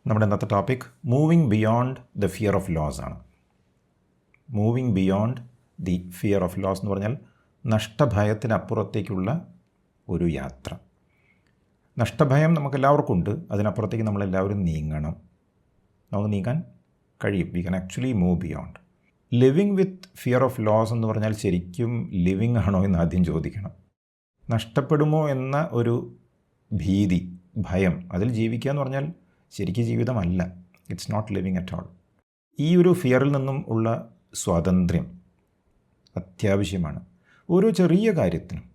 നമ്മുടെ ഇന്നത്തെ topic moving beyond the fear of loss ആണ്. Moving beyond the fear of loss എന്ന് പറഞ്ഞാൽ നഷ്ടഭയത്തിനപ്പുറത്തേക്കുള്ള ഒരു യാത്ര. നഷ്ടഭയം നമുക്കെല്ലാവർക്കും ഉണ്ട്, അതിനപ്പുറത്തേക്ക് നമ്മളെല്ലാവരും നീങ്ങണം. നമുക്ക് നീങ്ങാൻ കഴിയും. We can actually move beyond. Living with fear of loss എന്ന് പറഞ്ഞാൽ ശരിക്കും ലിവിങ് ആണോ എന്ന് ആദ്യം ചോദിക്കണം. നഷ്ടപ്പെടുമോ എന്ന ഒരു ഭീതി, ഭയം, അതിൽ ജീവിക്കുക എന്ന് പറഞ്ഞാൽ ശരിക്കും ജീവിതമല്ല. It's not living at all. ഈ ഒരു ഫിയറിൽ നിന്നും ഉള്ള സ്വാതന്ത്ര്യം അത്യാവശ്യമാണ്. ഓരോ ചെറിയ കാര്യത്തിനും,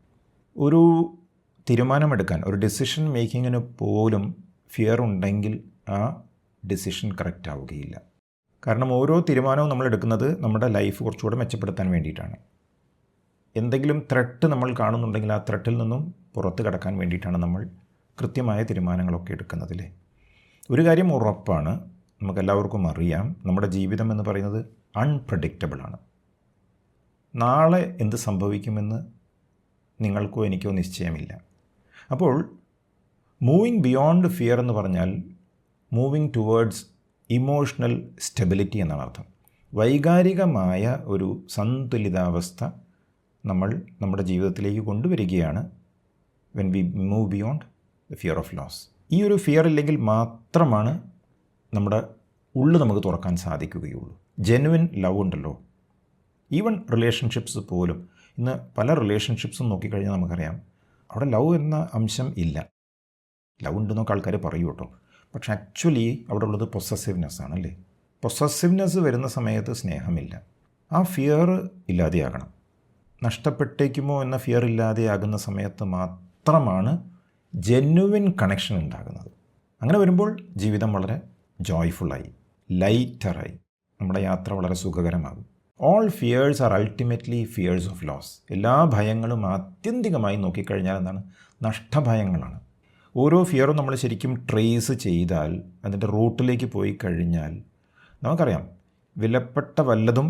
ഒരു തീരുമാനമെടുക്കാൻ, ഒരു ഡിസിഷൻ മേക്കിങ്ങിന് പോലും ഫിയർ ഉണ്ടെങ്കിൽ ആ ഡിസിഷൻ കറക്റ്റ് ആവുകയില്ല. കാരണം ഓരോ തീരുമാനവും നമ്മൾ എടുക്കുന്നത് നമ്മുടെ ലൈഫ് കുറച്ചുകൂടെ മെച്ചപ്പെടുത്താൻ വേണ്ടിയിട്ടാണ്. എന്തെങ്കിലും ത്രെട്ട് നമ്മൾ കാണുന്നുണ്ടെങ്കിൽ ആ ത്രെട്ടിൽ നിന്നും പുറത്ത് കടക്കാൻ വേണ്ടിയിട്ടാണ് നമ്മൾ കൃത്യമായ തീരുമാനങ്ങളൊക്കെ എടുക്കുന്നതില്ലേ. ഒരു കാര്യം ഉറപ്പാണ്, നമുക്കെല്ലാവർക്കും അറിയാം, നമ്മുടെ ജീവിതം എന്ന് പറയുന്നത് അൺപ്രഡിക്റ്റബിളാണ്. നാളെ എന്ത് സംഭവിക്കുമെന്ന് നിങ്ങൾക്കോ എനിക്കോ നിശ്ചയമില്ല. അപ്പോൾ മൂവിങ് ബിയോണ്ട് ഫിയർ എന്ന് പറഞ്ഞാൽ മൂവിങ് ടുവേർഡ്സ് ഇമോഷണൽ സ്റ്റെബിലിറ്റി എന്നാണ് അർത്ഥം. വൈകാരികമായ ഒരു സന്തുലിതാവസ്ഥ നമ്മൾ നമ്മുടെ ജീവിതത്തിലേക്ക് കൊണ്ടുവരികയാണ് when we move beyond the fear of loss. ഈ ഒരു ഫിയർ ഇല്ലെങ്കിൽ മാത്രമാണ് നമ്മുടെ ഉള്ളു നമുക്ക് തുറക്കാൻ സാധിക്കുകയുള്ളൂ. ജെനുവിൻ ലവ് ഉണ്ടല്ലോ, ഈവൻ റിലേഷൻഷിപ്സ് പോലും, ഇന്ന് പല റിലേഷൻഷിപ്സും നോക്കിക്കഴിഞ്ഞാൽ നമുക്കറിയാം അവിടെ ലവ് എന്ന അംശം ഇല്ല. ലവ് ഉണ്ടെന്നൊക്കെ ആൾക്കാർ പറയൂ കേട്ടോ, പക്ഷെ ആക്ച്വലി അവിടെ ഉള്ളത് പൊസസീവ്നെസ് ആണല്ലേ. പൊസസീവ്നെസ് വരുന്ന സമയത്ത് സ്നേഹമില്ല. ആ ഫിയർ ഇല്ലാതെയാകണം. നഷ്ടപ്പെട്ടേക്കുമോ എന്ന ഫിയർ ഇല്ലാതെയാകുന്ന സമയത്ത് മാത്രമാണ് ജെന്യുവിൻ കണക്ഷൻ ഉണ്ടാകുന്നത്. അങ്ങനെ വരുമ്പോൾ ജീവിതം വളരെ ജോയ്ഫുള്ളായി, ലൈറ്ററായി, നമ്മുടെ യാത്ര വളരെ സുഖകരമാകും. All fears are ultimately fears of loss. എല്ലാ ഭയങ്ങളും ആത്യന്തികമായി നോക്കിക്കഴിഞ്ഞാൽ എന്താണ്? നഷ്ടഭയങ്ങളാണ്. ഓരോ ഫിയറും നമ്മൾ ശരിക്കും ട്രേസ് ചെയ്താൽ, അതിൻ്റെ റൂട്ടിലേക്ക് പോയി കഴിഞ്ഞാൽ നമുക്കറിയാം വിലപ്പെട്ട വല്ലതും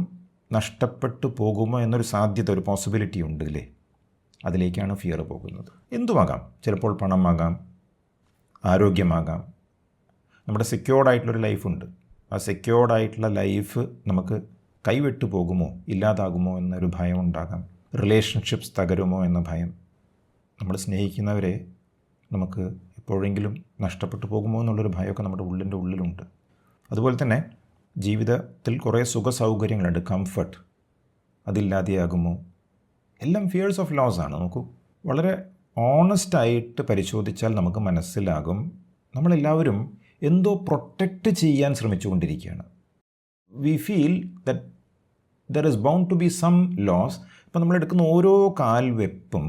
നഷ്ടപ്പെട്ടു പോകുമോ എന്നൊരു സാധ്യത, ഒരു പോസിബിലിറ്റി ഉണ്ട് അല്ലേ. അതിലേക്കാണ് ഫിയർ പോകുന്നത്. എന്തുമാകാം, ചിലപ്പോൾ പണമാകാം, ആരോഗ്യമാകാം. നമ്മുടെ സെക്യൂർഡായിട്ടുള്ളൊരു ലൈഫുണ്ട്, ആ സെക്യൂർഡായിട്ടുള്ള ലൈഫ് നമുക്ക് കൈവിട്ടു പോകുമോ, ഇല്ലാതാകുമോ എന്നൊരു ഭയം ഉണ്ടാകാം. റിലേഷൻഷിപ്സ് തകരുമോ എന്ന ഭയം, നമ്മൾ സ്നേഹിക്കുന്നവരെ നമുക്ക് എപ്പോഴെങ്കിലും നഷ്ടപ്പെട്ടു പോകുമോ എന്നുള്ളൊരു ഭയമൊക്കെ നമ്മുടെ ഉള്ളിൻ്റെ ഉള്ളിലുണ്ട്. അതുപോലെ തന്നെ ജീവിതത്തിൽ കുറേ സുഖ സൗകര്യങ്ങളുണ്ട്, കംഫർട്ട്, അതില്ലാതെയാകുമോ. എല്ലാം ഫിയേഴ്സ് ഓഫ് ലോസ് ആണ്. നോക്കൂ, വളരെ ഓണസ്റ്റായിട്ട് പരിശോധിച്ചാൽ നമുക്ക് മനസ്സിലാകും നമ്മളെല്ലാവരും എന്തോ പ്രൊട്ടക്റ്റ് ചെയ്യാൻ ശ്രമിച്ചുകൊണ്ടിരിക്കുകയാണ്. We feel that there is bound to be some loss. ഇപ്പം നമ്മളെടുക്കുന്ന ഓരോ കാൽവെപ്പും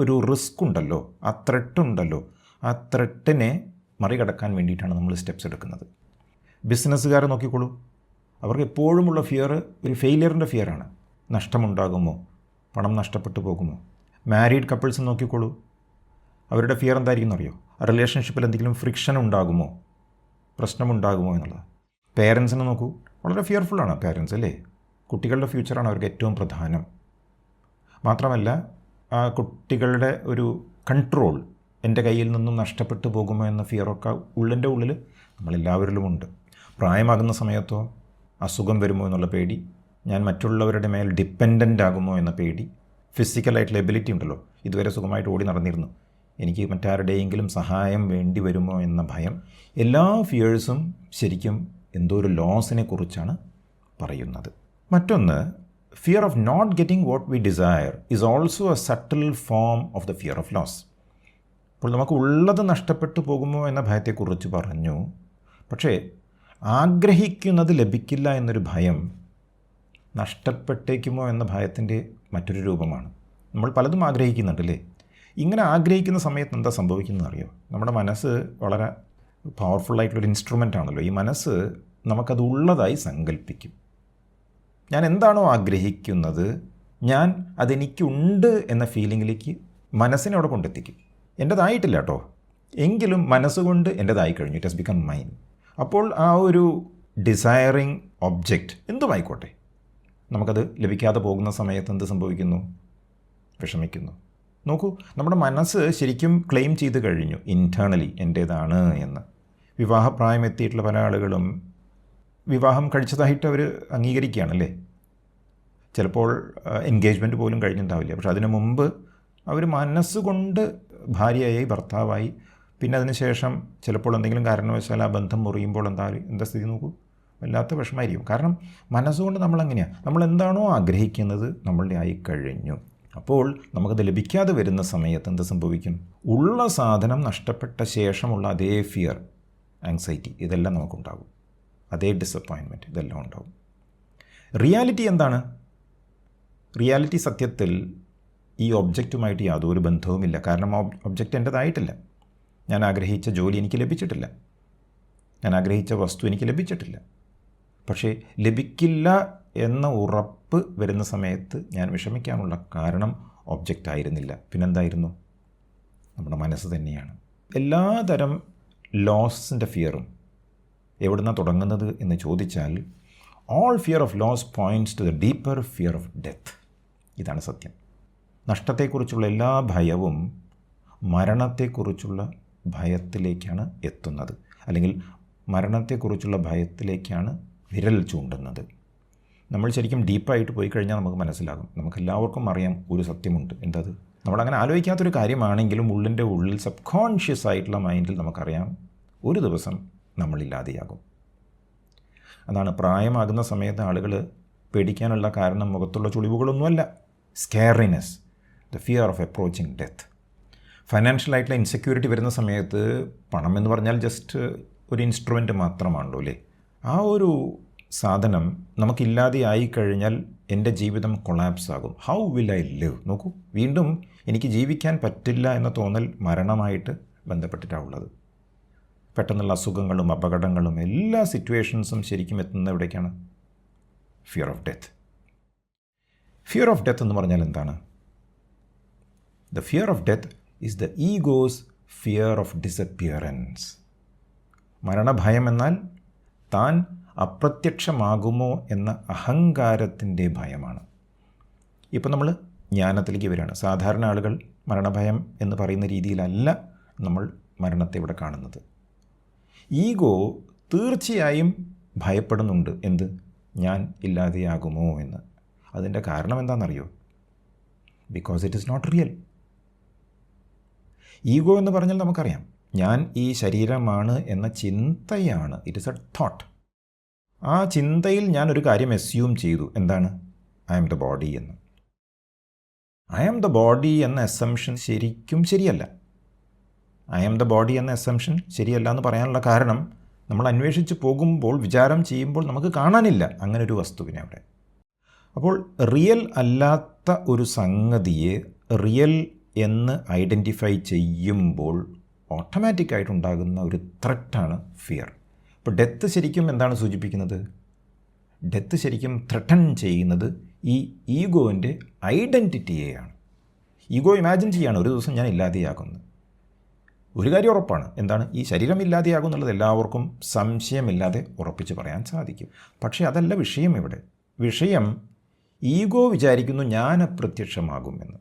ഒരു റിസ്ക് ഉണ്ടല്ലോ, ആ ത്രെട്ടുണ്ടല്ലോ, ആ ത്രെട്ടിനെ മറികടക്കാൻ വേണ്ടിയിട്ടാണ് നമ്മൾ സ്റ്റെപ്സ് എടുക്കുന്നത്. ബിസിനസ്സുകാരെ നോക്കിക്കോളൂ, അവർക്ക് എപ്പോഴുമുള്ള ഫിയർ ഒരു ഫെയിലിയറിൻ്റെ ഫിയറാണ്. നഷ്ടമുണ്ടാകുമോ, പണം നഷ്ടപ്പെട്ടു പോകുമോ. മാരീഡ് കപ്പിൾസ് നോക്കിക്കോളൂ, അവരുടെ ഫിയർ എന്തായിരിക്കും എന്നറിയോ? റിലേഷൻഷിപ്പിൽ എന്തെങ്കിലും ഫ്രിക്ഷൻ ഉണ്ടാകുമോ, പ്രശ്നമുണ്ടാകുമോ എന്നുള്ളത്. പേരൻസിനെ നോക്കൂ, വളരെ ഫിയർഫുള്ളാണ് പേരൻസ് അല്ലേ. കുട്ടികളുടെ ഫ്യൂച്ചറാണ് അവർക്ക് ഏറ്റവും പ്രധാനം. മാത്രമല്ല ആ കുട്ടികളുടെ ഒരു കൺട്രോൾ എൻ്റെ കയ്യിൽ നിന്നും നഷ്ടപ്പെട്ടു പോകുമോ എന്ന ഫിയറൊക്കെ ഉള്ളിൻ്റെ ഉള്ളിൽ നമ്മളെല്ലാവരിലുമുണ്ട്. പ്രായമാകുന്ന സമയത്തോ അസുഖം വരുമോ എന്നുള്ള പേടി, ഞാൻ മറ്റുള്ളവരുടെ മേൽ ഡിപ്പെൻഡൻ്റ് ആകുമോ എന്ന പേടി, ഫിസിക്കലായിട്ടുള്ള എബിലിറ്റി ഉണ്ടല്ലോ, ഇതുവരെ സുഖമായിട്ട് ഓടി നടന്നിരുന്നു, എനിക്ക് മറ്റാരുടെയെങ്കിലും സഹായം വേണ്ടി വരുമോ എന്ന ഭയം. എല്ലാ ഫിയേഴ്സും ശരിക്കും എന്തോ ഒരു ലോസിനെ കുറിച്ചാണ് പറയുന്നത്. മറ്റൊന്ന്, fear of not getting what we desire is also a subtle form of the fear of loss. അപ്പോൾ നമുക്ക് ഉള്ളത് നഷ്ടപ്പെട്ടു പോകുമോ എന്ന ഭയത്തെക്കുറിച്ച് പറഞ്ഞു, പക്ഷേ ആഗ്രഹിക്കുന്നത് ലഭിക്കില്ല എന്നൊരു ഭയം നഷ്ടപ്പെട്ടേക്കുമോ എന്ന ഭയത്തിൻ്റെ മറ്റൊരു രൂപമാണ്. നമ്മൾ പലതും ആഗ്രഹിക്കുന്നുണ്ടല്ലേ. ഇങ്ങനെ ആഗ്രഹിക്കുന്ന സമയത്ത് എന്താ സംഭവിക്കുന്നത് അറിയോ? നമ്മുടെ മനസ്സ് വളരെ പവർഫുള്ളായിട്ടുള്ളൊരു ഇൻസ്ട്രുമെൻ്റ് ആണല്ലോ. ഈ മനസ്സ് നമുക്കത് ഉള്ളതായി സങ്കല്പിക്കും. ഞാൻ എന്താണോ ആഗ്രഹിക്കുന്നത്, ഞാൻ അതെനിക്കുണ്ട് എന്ന ഫീലിങ്ങിലേക്ക് മനസ്സിനെ അവിടെ കൊണ്ടെത്തിക്കും. എൻ്റേതായിട്ടില്ല കേട്ടോ, എങ്കിലും മനസ്സുകൊണ്ട് എൻ്റേതായി കഴിഞ്ഞു, ഇറ്റ് ഹസ് ബിക്കം മൈൻ. അപ്പോൾ ആ ഒരു ഡിസയറിങ് ഒബ്ജക്റ്റ് എന്തുമായിക്കോട്ടെ, നമുക്കത് ലഭിക്കാതെ പോകുന്ന സമയത്ത് എന്ത് സംഭവിക്കുന്നു? വിഷമിക്കുന്നു. നോക്കൂ, നമ്മുടെ മനസ്സ് ശരിക്കും ക്ലെയിം ചെയ്ത് കഴിഞ്ഞു ഇൻറ്റേർണലി എൻ്റേതാണ് എന്ന്. വിവാഹപ്രായം എത്തിയിട്ടുള്ള പല ആളുകളും വിവാഹം കഴിച്ചതായിട്ട് അവർ അംഗീകരിക്കുകയാണല്ലേ. ചിലപ്പോൾ എൻഗേജ്മെൻറ്റ് പോലും കഴിഞ്ഞിട്ടുണ്ടാവില്ല. പക്ഷെ അതിനു മുമ്പ് അവർ മനസ്സുകൊണ്ട് ഭാര്യയായി, ഭർത്താവായി. പിന്നെ അതിന് ശേഷം ചിലപ്പോൾ എന്തെങ്കിലും കാരണവശാൽ ആ ബന്ധം മുറിയുമ്പോൾ എന്താ സ്ഥിതി നോക്കൂ, വല്ലാത്ത വിഷമമായിരിക്കും. കാരണം മനസ്സുകൊണ്ട് നമ്മളെങ്ങനെയാണ്, നമ്മൾ എന്താണോ ആഗ്രഹിക്കുന്നത് നമ്മളുടെ ആയിക്കഴിഞ്ഞു. അപ്പോൾ നമുക്കത് ലഭിക്കാതെ വരുന്ന സമയത്ത് എന്ത് സംഭവിക്കും? ഉള്ള സാധനം നഷ്ടപ്പെട്ട ശേഷമുള്ള അതേ ഫിയർ, ആങ്സൈറ്റി, ഇതെല്ലാം നമുക്കുണ്ടാകും. അതേ ഡിസപ്പോയിൻമെൻറ്റ്, ഇതെല്ലാം ഉണ്ടാകും. റിയാലിറ്റി എന്താണ്? റിയാലിറ്റി സത്യത്തിൽ ഈ ഒബ്ജക്റ്റുമായിട്ട് യാതൊരു ബന്ധവുമില്ല. കാരണം ഒബ്ജക്റ്റ് എൻ്റേതായിട്ടില്ല. ഞാൻ ആഗ്രഹിച്ച ജോലി എനിക്ക് ലഭിച്ചിട്ടില്ല, ഞാൻ ആഗ്രഹിച്ച വസ്തു എനിക്ക് ലഭിച്ചിട്ടില്ല. പക്ഷേ ലഭിക്കില്ല എന്ന ഉറപ്പ് വരുന്ന സമയത്ത് ഞാൻ വിഷമിക്കാനുള്ള കാരണം ഒബ്ജക്റ്റ് ആയിരുന്നില്ല, പിന്നെന്തായിരുന്നു? നമ്മുടെ മനസ്സ് തന്നെയാണ്. എല്ലാ തരം ലോസിൻ്റെ ഫിയറും എവിടുന്നാണ് തുടങ്ങുന്നത് എന്ന് ചോദിച്ചാൽ, all fear of loss points to the deeper fear of death. ഇതാണ് സത്യം. നഷ്ടത്തെക്കുറിച്ചുള്ള എല്ലാ ഭയവും മരണത്തെക്കുറിച്ചുള്ള ഭയത്തിലേക്കാണ് എത്തുന്നത്, അല്ലെങ്കിൽ മരണത്തെക്കുറിച്ചുള്ള ഭയത്തിലേക്കാണ് വിരൽ ചൂണ്ടുന്നത്. നമ്മൾ ശരിക്കും ഡീപ്പായിട്ട് പോയി കഴിഞ്ഞാൽ നമുക്ക് മനസ്സിലാകും. നമുക്കെല്ലാവർക്കും അറിയാം ഒരു സത്യമുണ്ട്. എന്തത്? നമ്മളങ്ങനെ ആലോചിക്കാത്തൊരു കാര്യമാണെങ്കിലും ഉള്ളിൻ്റെ ഉള്ളിൽ സബ് കോൺഷ്യസ് ആയിട്ടുള്ള മൈൻഡിൽ നമുക്കറിയാം, ഒരു ദിവസം നമ്മളില്ലാതെയാകും. അതാണ് പ്രായമാകുന്ന സമയത്ത് ആളുകൾ പേടിക്കാനുള്ള കാരണം മുഖത്തുള്ള ചുളിവുകളൊന്നുമല്ല, scariness, the fear of approaching death. ഫൈനാൻഷ്യലായിട്ടുള്ള ഇൻസെക്യൂരിറ്റി വരുന്ന സമയത്ത് പണം എന്ന് പറഞ്ഞാൽ ജസ്റ്റ് ഒരു ഇൻസ്ട്രുമെൻ്റ് മാത്രമാണല്ലോ അല്ലേ. ആ ഒരു സാധനം നമുക്കില്ലാതെ ആയിക്കഴിഞ്ഞാൽ എൻ്റെ ജീവിതം കൊളാപ്സ് ആകും. How will I live? നോക്കൂ, വീണ്ടും എനിക്ക് ജീവിക്കാൻ പറ്റില്ല എന്ന തോന്നൽ മരണമായിട്ട് ബന്ധപ്പെട്ടിട്ടാണ് ഉള്ളത്. പെട്ടെന്നുള്ള അസുഖങ്ങളും അപകടങ്ങളും എല്ലാ സിറ്റുവേഷൻസും ശരിക്കും എത്തുന്നത് എവിടേക്കാണ്? Fear of death. Fear of death എന്ന് പറഞ്ഞാൽ എന്താണ്? The fear of death is the ego's fear of disappearance. മരണഭയം എന്നാൽ താൻ അപ്രത്യക്ഷമാകുമോ എന്ന അഹങ്കാരത്തിൻ്റെ ഭയമാണ്. ഇപ്പോൾ നമ്മൾ ജ്ഞാനത്തിലേക്ക് വരികയാണ്. സാധാരണ ആളുകൾ മരണഭയം എന്ന് പറയുന്ന രീതിയിലല്ല നമ്മൾ മരണത്തെ ഇവിടെ കാണുന്നത്. ഈഗോ തീർച്ചയായും ഭയപ്പെടുന്നുണ്ട്. എന്ത്? ഞാൻ ഇല്ലാതെയാകുമോ എന്ന്. അതിൻ്റെ കാരണം എന്താണെന്നറിയോ? Because it is not real. Ego എന്ന് പറഞ്ഞാൽ നമുക്കറിയാം, ഞാൻ ഈ ശരീരമാണ് എന്ന ചിന്തയാണ്. It is a thought. ആ ചിന്തയിൽ ഞാനൊരു കാര്യം അസ്യൂം ചെയ്തു. എന്താണ്? ഐ ആം ദ ബോഡി എന്ന്. ഐ ആം ദ ബോഡി എന്ന അസംഷൻ ശരിക്കും ശരിയല്ല. ഐ ആം ദ ബോഡി എന്ന അസംഷൻ ശരിയല്ല എന്ന് പറയാനുള്ള കാരണം, നമ്മൾ അന്വേഷിച്ച് പോകുമ്പോൾ, വിചാരം ചെയ്യുമ്പോൾ നമുക്ക് കാണാനില്ല അങ്ങനെ ഒരു വസ്തുവിനെ അവിടെ. അപ്പോൾ റിയൽ അല്ലാത്ത ഒരു സംഗതിയെ റിയൽ എന്ന് ഐഡൻറ്റിഫൈ ചെയ്യുമ്പോൾ ഓട്ടോമാറ്റിക്കായിട്ടുണ്ടാകുന്ന ഒരു ത്രെറ്റാണ് ഫിയർ. ഇപ്പോൾ ഡെത്ത് ശരിക്കും എന്താണ് സൂചിപ്പിക്കുന്നത്? ഡെത്ത് ശരിക്കും ത്രെട്ടൺ ചെയ്യുന്നത് ഈ ഈഗോൻ്റെ ഐഡൻറ്റിറ്റിയെയാണ്. ഈഗോ ഇമാജിൻ ചെയ്യാണ് ഒരു ദിവസം ഞാൻ ഇല്ലാതെയാകുന്നത്. ഒരു കാര്യം ഉറപ്പാണ്. എന്താണ്? ഈ ശരീരം ഇല്ലാതെയാകും എന്നുള്ളത് എല്ലാവർക്കും സംശയമില്ലാതെ ഉറപ്പിച്ച് പറയാൻ സാധിക്കും. പക്ഷേ അതല്ല വിഷയം ഇവിടെ. വിഷയം ഈഗോ വിചാരിക്കുന്നു ഞാൻ അപ്രത്യക്ഷമാകുമെന്ന്.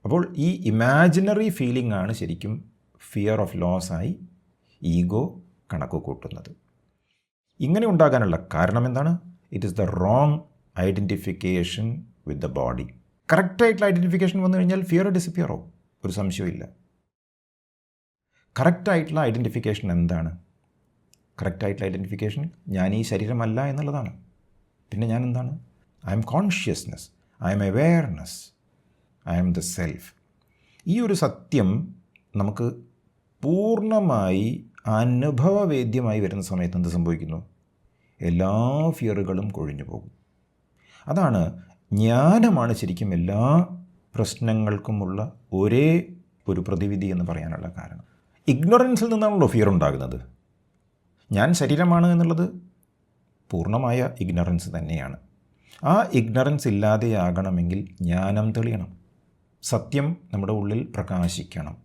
അപ്പോൾ ഈ ഇമാജിനറി ഫീലിംഗ് ആണ് ശരിക്കും ഫിയർ ഓഫ് ലോസായി ഈഗോ കണക്ക് കൂട്ടുന്നത്. ഇങ്ങനെ ഉണ്ടാകാനുള്ള കാരണം എന്താണ്? It is the wrong identification with the body. കറക്റ്റായിട്ടുള്ള ഐഡൻറ്റിഫിക്കേഷൻ വന്നു കഴിഞ്ഞാൽ ഫിയർ ഡിസപ്പിയർ ആവും, ഒരു സംശയമില്ല. കറക്റ്റായിട്ടുള്ള ഐഡൻറ്റിഫിക്കേഷൻ എന്താണ്? കറക്റ്റായിട്ടുള്ള ഐഡൻറ്റിഫിക്കേഷൻ ഞാൻ ഈ ശരീരമല്ല എന്നുള്ളതാണ്. പിന്നെ ഞാൻ എന്താണ്? I M consciousness, I M awareness, I M the self. ഈ ഒരു സത്യം നമുക്ക് പൂർണ്ണമായി അനുഭവവേദ്യമായി വരുന്ന സമയത്ത് എന്ത് സംഭവിക്കുന്നു? എല്ലാ ഫിയറുകളും കൊഴിഞ്ഞു പോകും. അതാണ് ജ്ഞാനമാണ് ശരിക്കും എല്ലാ പ്രശ്നങ്ങൾക്കുമുള്ള ഒരേ ഒരു പ്രതിവിധി എന്ന് പറയാനുള്ള കാരണം. ഇഗ്നോറൻസിൽ നിന്നാണല്ലോ ഫിയർ ഉണ്ടാകുന്നത്. ഞാൻ ശരീരമാണ് എന്നുള്ളത് പൂർണ്ണമായ ഇഗ്നറൻസ് തന്നെയാണ്. ആ ഇഗ്നറൻസ് ഇല്ലാതെയാകണമെങ്കിൽ ജ്ഞാനം തെളിയണം. സത്യം നമ്മുടെ ഉള്ളിൽ പ്രകാശിക്കണം.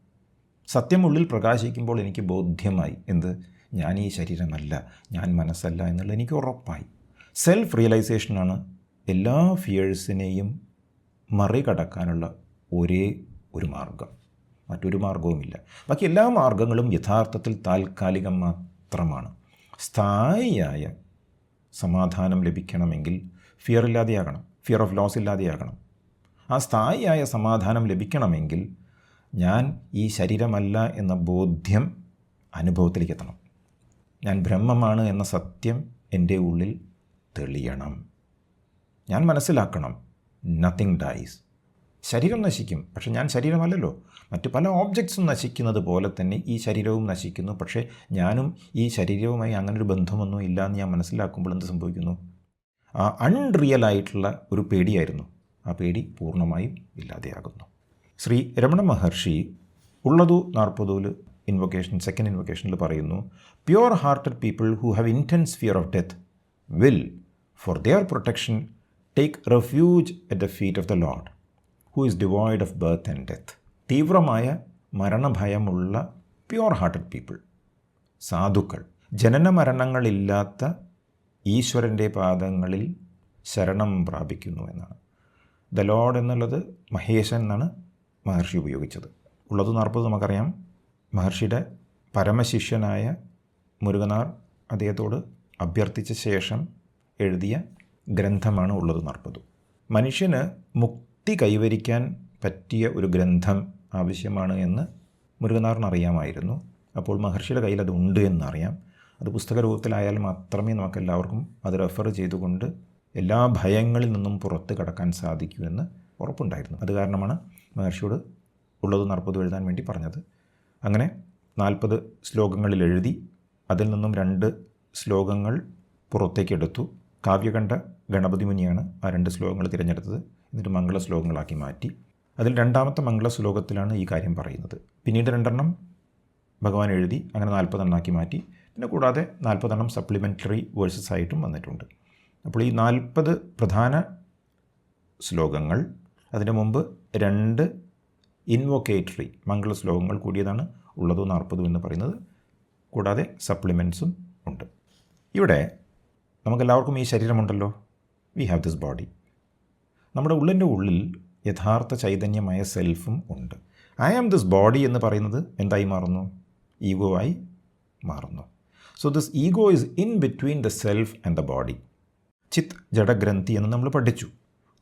സത്യം ഉള്ളിൽ പ്രകാശിക്കുമ്പോൾ എനിക്ക് ബോധ്യമായി, എന്ത്? ഞാൻ ഈ ശരീരമല്ല, ഞാൻ മനസ്സല്ല എന്നുള്ളത് എനിക്ക് ഉറപ്പായി. സെൽഫ് റിയലൈസേഷനാണ് എല്ലാ ഫിയേഴ്സിനെയും മറികടക്കാനുള്ള ഒരേ ഒരു മാർഗം. മറ്റൊരു മാർഗവുമില്ല. ബാക്കി എല്ലാ മാർഗങ്ങളും യഥാർത്ഥത്തിൽ താൽക്കാലികം മാത്രമാണ്. സ്ഥായിയായ സമാധാനം ലഭിക്കണമെങ്കിൽ ഫിയർ ഇല്ലാതെയാകണം, ഫിയർ ഓഫ് ലോസ് ഇല്ലാതെയാകണം. ആ സ്ഥായിയായ സമാധാനം ലഭിക്കണമെങ്കിൽ ഞാൻ ഈ ശരീരമല്ല എന്ന ബോധ്യം അനുഭവത്തിലേക്ക് എത്തണം. ഞാൻ ബ്രഹ്മമാണ് എന്ന സത്യം എൻ്റെ ഉള്ളിൽ തെളിയണം. ഞാൻ മനസ്സിലാക്കണം, നത്തിങ് ഡൈസ്. ശരീരം നശിക്കും, പക്ഷെ ഞാൻ ശരീരമല്ലല്ലോ. മറ്റ് പല ഓബ്ജക്ട്സും നശിക്കുന്നത് പോലെ തന്നെ ഈ ശരീരവും നശിക്കുന്നു. പക്ഷേ ഞാനും ഈ ശരീരവുമായി അങ്ങനൊരു ബന്ധമൊന്നും ഇല്ല എന്ന് ഞാൻ മനസ്സിലാക്കുമ്പോൾ എന്ത് സംഭവിക്കുന്നു? ആ അൺറിയലായിട്ടുള്ള ഒരു പേടിയായിരുന്നു, ആ പേടി പൂർണ്ണമായും ഇല്ലാതെയാകുന്നു. ശ്രീ രമണ മഹർഷി ഉള്ളതു 40 ഇൻവൊക്കേഷൻ, സെക്കൻഡ് ഇൻവൊക്കേഷനിൽ പറയുന്നു, pure hearted people who have intense fear of death will four their protection take refuge at the feet of the Lord who is devoid of birth and death. തീവ്രമായ മരണഭയമുള്ള പ്യുവർ ഹാർട്ടഡ് പീപ്പിൾ, സാധുക്കൾ, ജനന മരണങ്ങളില്ലാത്ത ഈശ്വരൻ്റെ പാദങ്ങളിൽ ശരണം പ്രാപിക്കുന്നു എന്നാണ്. The Lord എന്നുള്ളത് മഹേശൻ എന്നാണ് മഹർഷി ഉപയോഗിച്ചത്. ഉള്ളത് 40 നമുക്കറിയാം. മഹർഷിയുടെ പരമശിഷ്യനായ മുരുകനാർ അദ്ദേഹത്തോട് അഭ്യർത്ഥിച്ച ശേഷം എഴുതിയ ഗ്രന്ഥമാണ് ഉള്ളത് 40. മനുഷ്യന് മുക്തി കൈവരിക്കാൻ പറ്റിയ ഒരു ഗ്രന്ഥം ആവശ്യമാണ് എന്ന് മുരുകനാറിന് അറിയാമായിരുന്നു. അപ്പോൾ മഹർഷിയുടെ കയ്യിൽ അത് ഉണ്ട് എന്നറിയാം. അത് പുസ്തക രൂപത്തിലായാൽ മാത്രമേ നമുക്കെല്ലാവർക്കും അത് റെഫർ ചെയ്തുകൊണ്ട് എല്ലാ ഭയങ്ങളിൽ നിന്നും പുറത്ത് കടക്കാൻ സാധിക്കൂ എന്ന് ഉറപ്പുണ്ടായിരുന്നു. അത് കാരണമാണ് മഹർഷിയോട് ഉള്ളത് 40 എഴുതാൻ വേണ്ടി പറഞ്ഞത്. അങ്ങനെ 40 ശ്ലോകങ്ങളിൽ എഴുതി അതിൽ നിന്നും 2 ശ്ലോകങ്ങൾ പുറത്തേക്കെടുത്തു. കാവ്യകണ്ഠ ഗണപതി മുനിയാണ് ആ 2 ശ്ലോകങ്ങൾ തിരഞ്ഞെടുത്തത്. എന്നിട്ട് മംഗള ശ്ലോകങ്ങളാക്കി മാറ്റി. അതിൽ 2ാമത്തെ മംഗള ശ്ലോകത്തിലാണ് ഈ കാര്യം പറയുന്നത്. പിന്നീട് 2 ഭഗവാൻ എഴുതി, അങ്ങനെ 40 മാറ്റി. പിന്നെ കൂടാതെ 40 സപ്ലിമെൻ്ററി വേഴ്സസ് ആയിട്ടും വന്നിട്ടുണ്ട്. അപ്പോൾ ഈ 40 പ്രധാന ശ്ലോകങ്ങൾ, അതിന് മുമ്പ് 2 ഇൻവൊക്കേറ്ററി മംഗള ശ്ലോകങ്ങൾ കൂടിയതാണ് ഉള്ളത് 40 എന്ന് പറയുന്നത്. കൂടാതെ സപ്ലിമെൻറ്റ്സും ഉണ്ട്. ഇവിടെ നമുക്കെല്ലാവർക്കും ഈ ശരീരമുണ്ടല്ലോ. We have this body. നമ്മുടെ ഉള്ളിൻ്റെ ഉള്ളിൽ യഥാർത്ഥ ചൈതന്യമായ സെൽഫും ഉണ്ട്. ഐ ആം ദിസ് ബോഡി എന്ന് പറയുന്നത് എന്തായി മാറുന്നു? ഈഗോ ആയി മാറുന്നു. So this ego is in between the self and the body. ചിത്ത് ജഡഗ്രന്ഥി എന്ന് നമ്മൾ പഠിച്ചു.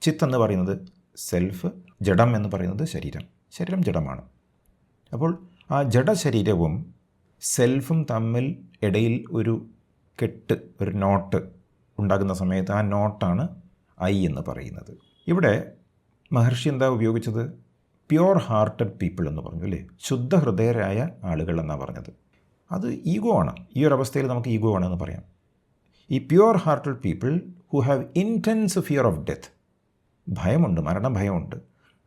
ചിത്ത് എന്ന് പറയുന്നത് സെൽഫ്, ജഡം എന്ന് പറയുന്നത് ശരീരം. ശരീരം ജഡമാണ്. അപ്പോൾ ആ ജഡശരീരവും സെൽഫും തമ്മിൽ ഇടയിൽ ഒരു കെട്ട്, ഒരു നോട്ട് ഉണ്ടാകുന്ന സമയത്ത് ആ നോട്ടാണ് ഐ എന്ന് പറയുന്നത്. ഇവിടെ മഹർഷി എന്താ ഉപയോഗിച്ചത്? പ്യുവർ ഹാർട്ടഡ് പീപ്പിൾ എന്ന് പറഞ്ഞു അല്ലേ? ശുദ്ധ ഹൃദയരായ ആളുകൾ എന്നാണ് പറഞ്ഞത്. അത് ഈഗോ ആണ്. ഈ ഒരു അവസ്ഥയിൽ നമുക്ക് ഈഗോ ആണെന്ന് പറയാം. ഈ pure hearted people who have intense fear of death, ഭയമുണ്ട്, മരണഭയമുണ്ട്,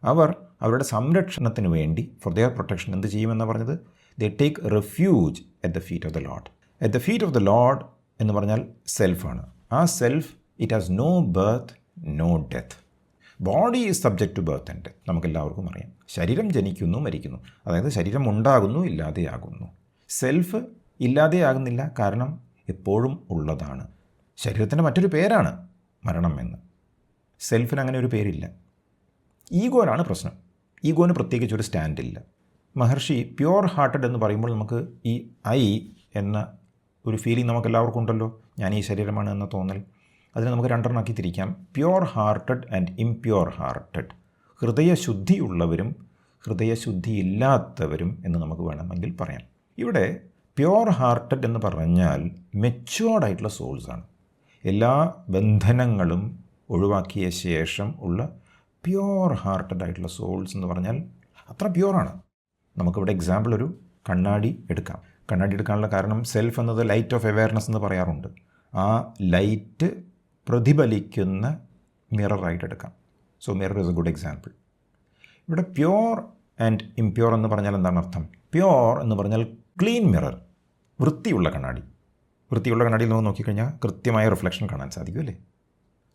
അവർ അവരുടെ സംരക്ഷണത്തിന് വേണ്ടി ഫോർ ദെയർ പ്രൊട്ടക്ഷൻ എന്ത് ചെയ്യുമെന്നാണ് പറഞ്ഞത്? They take refuge at the feet of the lord. At the feet of the lord എന്ന് പറഞ്ഞാൽ സെൽഫാണ്. ആ self it has no birth, no death. Body is subject to birth and death. നമുക്കെല്ലാവർക്കും അറിയാം. ശരീരം ജനിക്കുന്നു, മരിക്കുന്നു. അതായത് ശരീരം ഉണ്ടാകുന്നു, ഇല്ലാതെയാകുന്നു. സെൽഫ് ഇല്ലാതെയാകുന്നില്ല, കാരണം എപ്പോഴും ഉള്ളതാണ്. ശരീരത്തിൻ്റെ മറ്റൊരു പേരാണ് മരണം എന്ന്. സെൽഫിന് അങ്ങനെ ഒരു പേരില്ല. ഈഗോനാണ് പ്രശ്നം. ഈഗോന് പ്രത്യേകിച്ച് ഒരു സ്റ്റാൻഡില്ല. മഹർഷി പ്യുവർ ഹാർട്ടഡ് എന്ന് പറയുമ്പോൾ നമുക്ക് ഈ ഐ എന്ന ഒരു ഫീലിംഗ് നമുക്കെല്ലാവർക്കും ഉണ്ടല്ലോ. ഞാൻ ഈ ശരീരമാണ് എന്ന തോന്നൽ. അതിനെ നമുക്ക് 2 ആക്കി തിരിക്കാം. Pure hearted and impure hearted. ഹൃദയശുദ്ധിയുള്ളവരും ഹൃദയശുദ്ധിയില്ലാത്തവരും എന്ന് നമുക്ക് വേണമെങ്കിൽ പറയാം. ഇവിടെ പ്യുവർ ഹാർട്ടഡ് എന്ന് പറഞ്ഞാൽ മെച്യൂർഡ് ആയിട്ടുള്ള സോൾസാണ്. എല്ലാ ബന്ധനങ്ങളും ഒഴിവാക്കിയ ശേഷം ഉള്ള പ്യുവർ ഹാർട്ടഡ് ആയിട്ടുള്ള സോൾസ് എന്ന് പറഞ്ഞാൽ അത്ര പ്യുവറാണ്. നമുക്കിവിടെ എക്സാമ്പിൾ ഒരു കണ്ണാടി എടുക്കാം. കണ്ണാടി എടുക്കാനുള്ള കാരണം സെൽഫ് എന്നത് ലൈറ്റ് ഓഫ് അവെയർനെസ് എന്ന് പറയാറുണ്ട്. ആ ലൈറ്റ് പ്രതിഫലിക്കുന്ന മിററായിട്ട് എടുക്കാം. So mirror is A good example. ഇവിടെ പ്യുവർ ആൻഡ് ഇംപ്യുവർ എന്ന് പറഞ്ഞാൽ എന്താണ് അർത്ഥം? പ്യുവർ എന്ന് പറഞ്ഞാൽ ക്ലീൻ മിറർ, വൃത്തിയുള്ള കണ്ണാടി. വൃത്തിയുള്ള കണ്ണാടിയിൽ നമ്മൾ നോക്കിക്കഴിഞ്ഞാൽ കൃത്യമായ റിഫ്ലക്ഷൻ കാണാൻ സാധിക്കും അല്ലേ?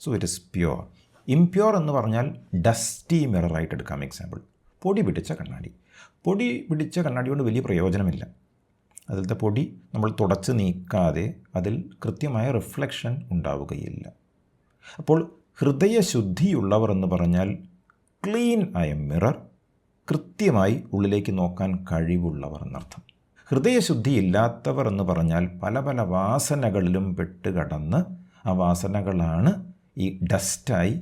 So it is pure. Impure എന്ന് പറഞ്ഞാൽ ഡസ്റ്റി മിററായിട്ട് എടുക്കാം എക്സാമ്പിൾ. പൊടി പിടിച്ച കണ്ണാടി. പൊടി പിടിച്ച കണ്ണാടി കൊണ്ട് വലിയ പ്രയോജനമില്ല. അതിലത്തെ പൊടി നമ്മൾ തുടച്ച് നീക്കാതെ അതിൽ കൃത്യമായ റിഫ്ലക്ഷൻ ഉണ്ടാവുകയില്ല. അപ്പോൾ ഹൃദയശുദ്ധിയുള്ളവർ എന്ന് പറഞ്ഞാൽ ക്ലീൻ ആയ മിറർ, കൃത്യമായി ഉള്ളിലേക്ക് നോക്കാൻ കഴിവുള്ളവർ എന്നർത്ഥം. ഹൃദയശുദ്ധി ഇല്ലാത്തവർ എന്ന് പറഞ്ഞാൽ പല പല വാസനകളിലും പെട്ടുകടന്ന് ആ വാസനകളാണ് ഈ ഡസ്റ്റായി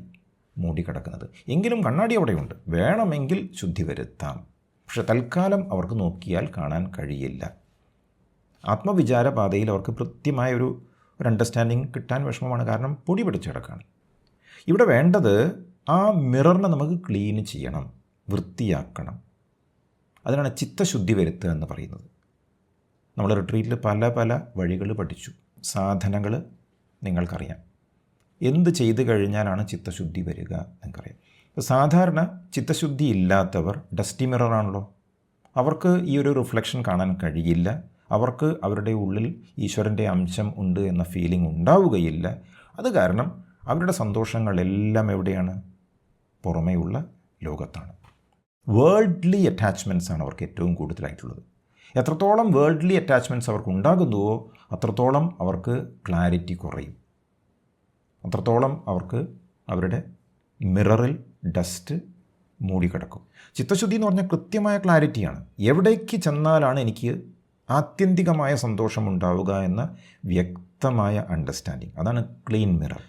മൂടിക്കിടക്കുന്നത്. എങ്കിലും കണ്ണാടി അവിടെയുണ്ട്, വേണമെങ്കിൽ ശുദ്ധി വരുത്താം. പക്ഷെ തൽക്കാലം അവർക്ക് നോക്കിയാൽ കാണാൻ കഴിയില്ല. ആത്മവിചാരപാതയിൽ അവർക്ക് കൃത്യമായ ഒരു അണ്ടർസ്റ്റാൻഡിങ് കിട്ടാൻ വിഷമമാണ്, കാരണം പൊടി പിടിച്ച് കിടക്കുകയാണ്. ഇവിടെ വേണ്ടത് ആ മിററിനെ നമുക്ക് ക്ലീൻ ചെയ്യണം, വൃത്തിയാക്കണം. അതിനാണ് ചിത്തശുദ്ധി വരുത്തുക എന്ന് പറയുന്നത്. നമ്മൾ റിട്രീറ്റിൽ പല പല വഴികൾ പഠിച്ചു, സാധനങ്ങൾ നിങ്ങൾക്കറിയാം. എന്ത് ചെയ്തു കഴിഞ്ഞാലാണ് ചിത്തശുദ്ധി വരിക നിങ്ങൾക്കറിയാം. ഇപ്പോൾ സാധാരണ ചിത്തശുദ്ധി ഇല്ലാത്തവർ ഡസ്റ്റി മിററാണല്ലോ, അവർക്ക് ഈ ഒരു റിഫ്ലക്ഷൻ കാണാൻ കഴിയില്ല. അവർക്ക് അവരുടെ ഉള്ളിൽ ഈശ്വരൻ്റെ അംശം ഉണ്ട് എന്ന ഫീലിംഗ് ഉണ്ടാവുകയില്ല. അത് കാരണം അവരുടെ സന്തോഷങ്ങളെല്ലാം എവിടെയാണ്? പുറമേയുള്ള ലോകത്താണ്. വേൾഡ്ലി അറ്റാച്ച്മെൻറ്റ്സ് ആണ് അവർക്ക് ഏറ്റവും കൂടുതലായിട്ടുള്ളത്. എത്രത്തോളം വേൾഡ്ലി അറ്റാച്ച്മെൻറ്റ്സ് അവർക്ക് ഉണ്ടാകുന്നുവോ അത്രത്തോളം അവർക്ക് ക്ലാരിറ്റി കുറയും, അത്രത്തോളം അവർക്ക് അവരുടെ മിററിൽ ഡസ്റ്റ് മൂടിക്കിടക്കും. ചിത്തശുദ്ധി എന്ന് പറഞ്ഞാൽ കൃത്യമായ ക്ലാരിറ്റിയാണ്. എവിടേക്ക് ചെന്നാലാണ് എനിക്ക് ആത്യന്തികമായ സന്തോഷമുണ്ടാവുക എന്ന വ്യക്തമായ അണ്ടർസ്റ്റാൻഡിങ്, അതാണ് ക്ലീൻ മിറർ.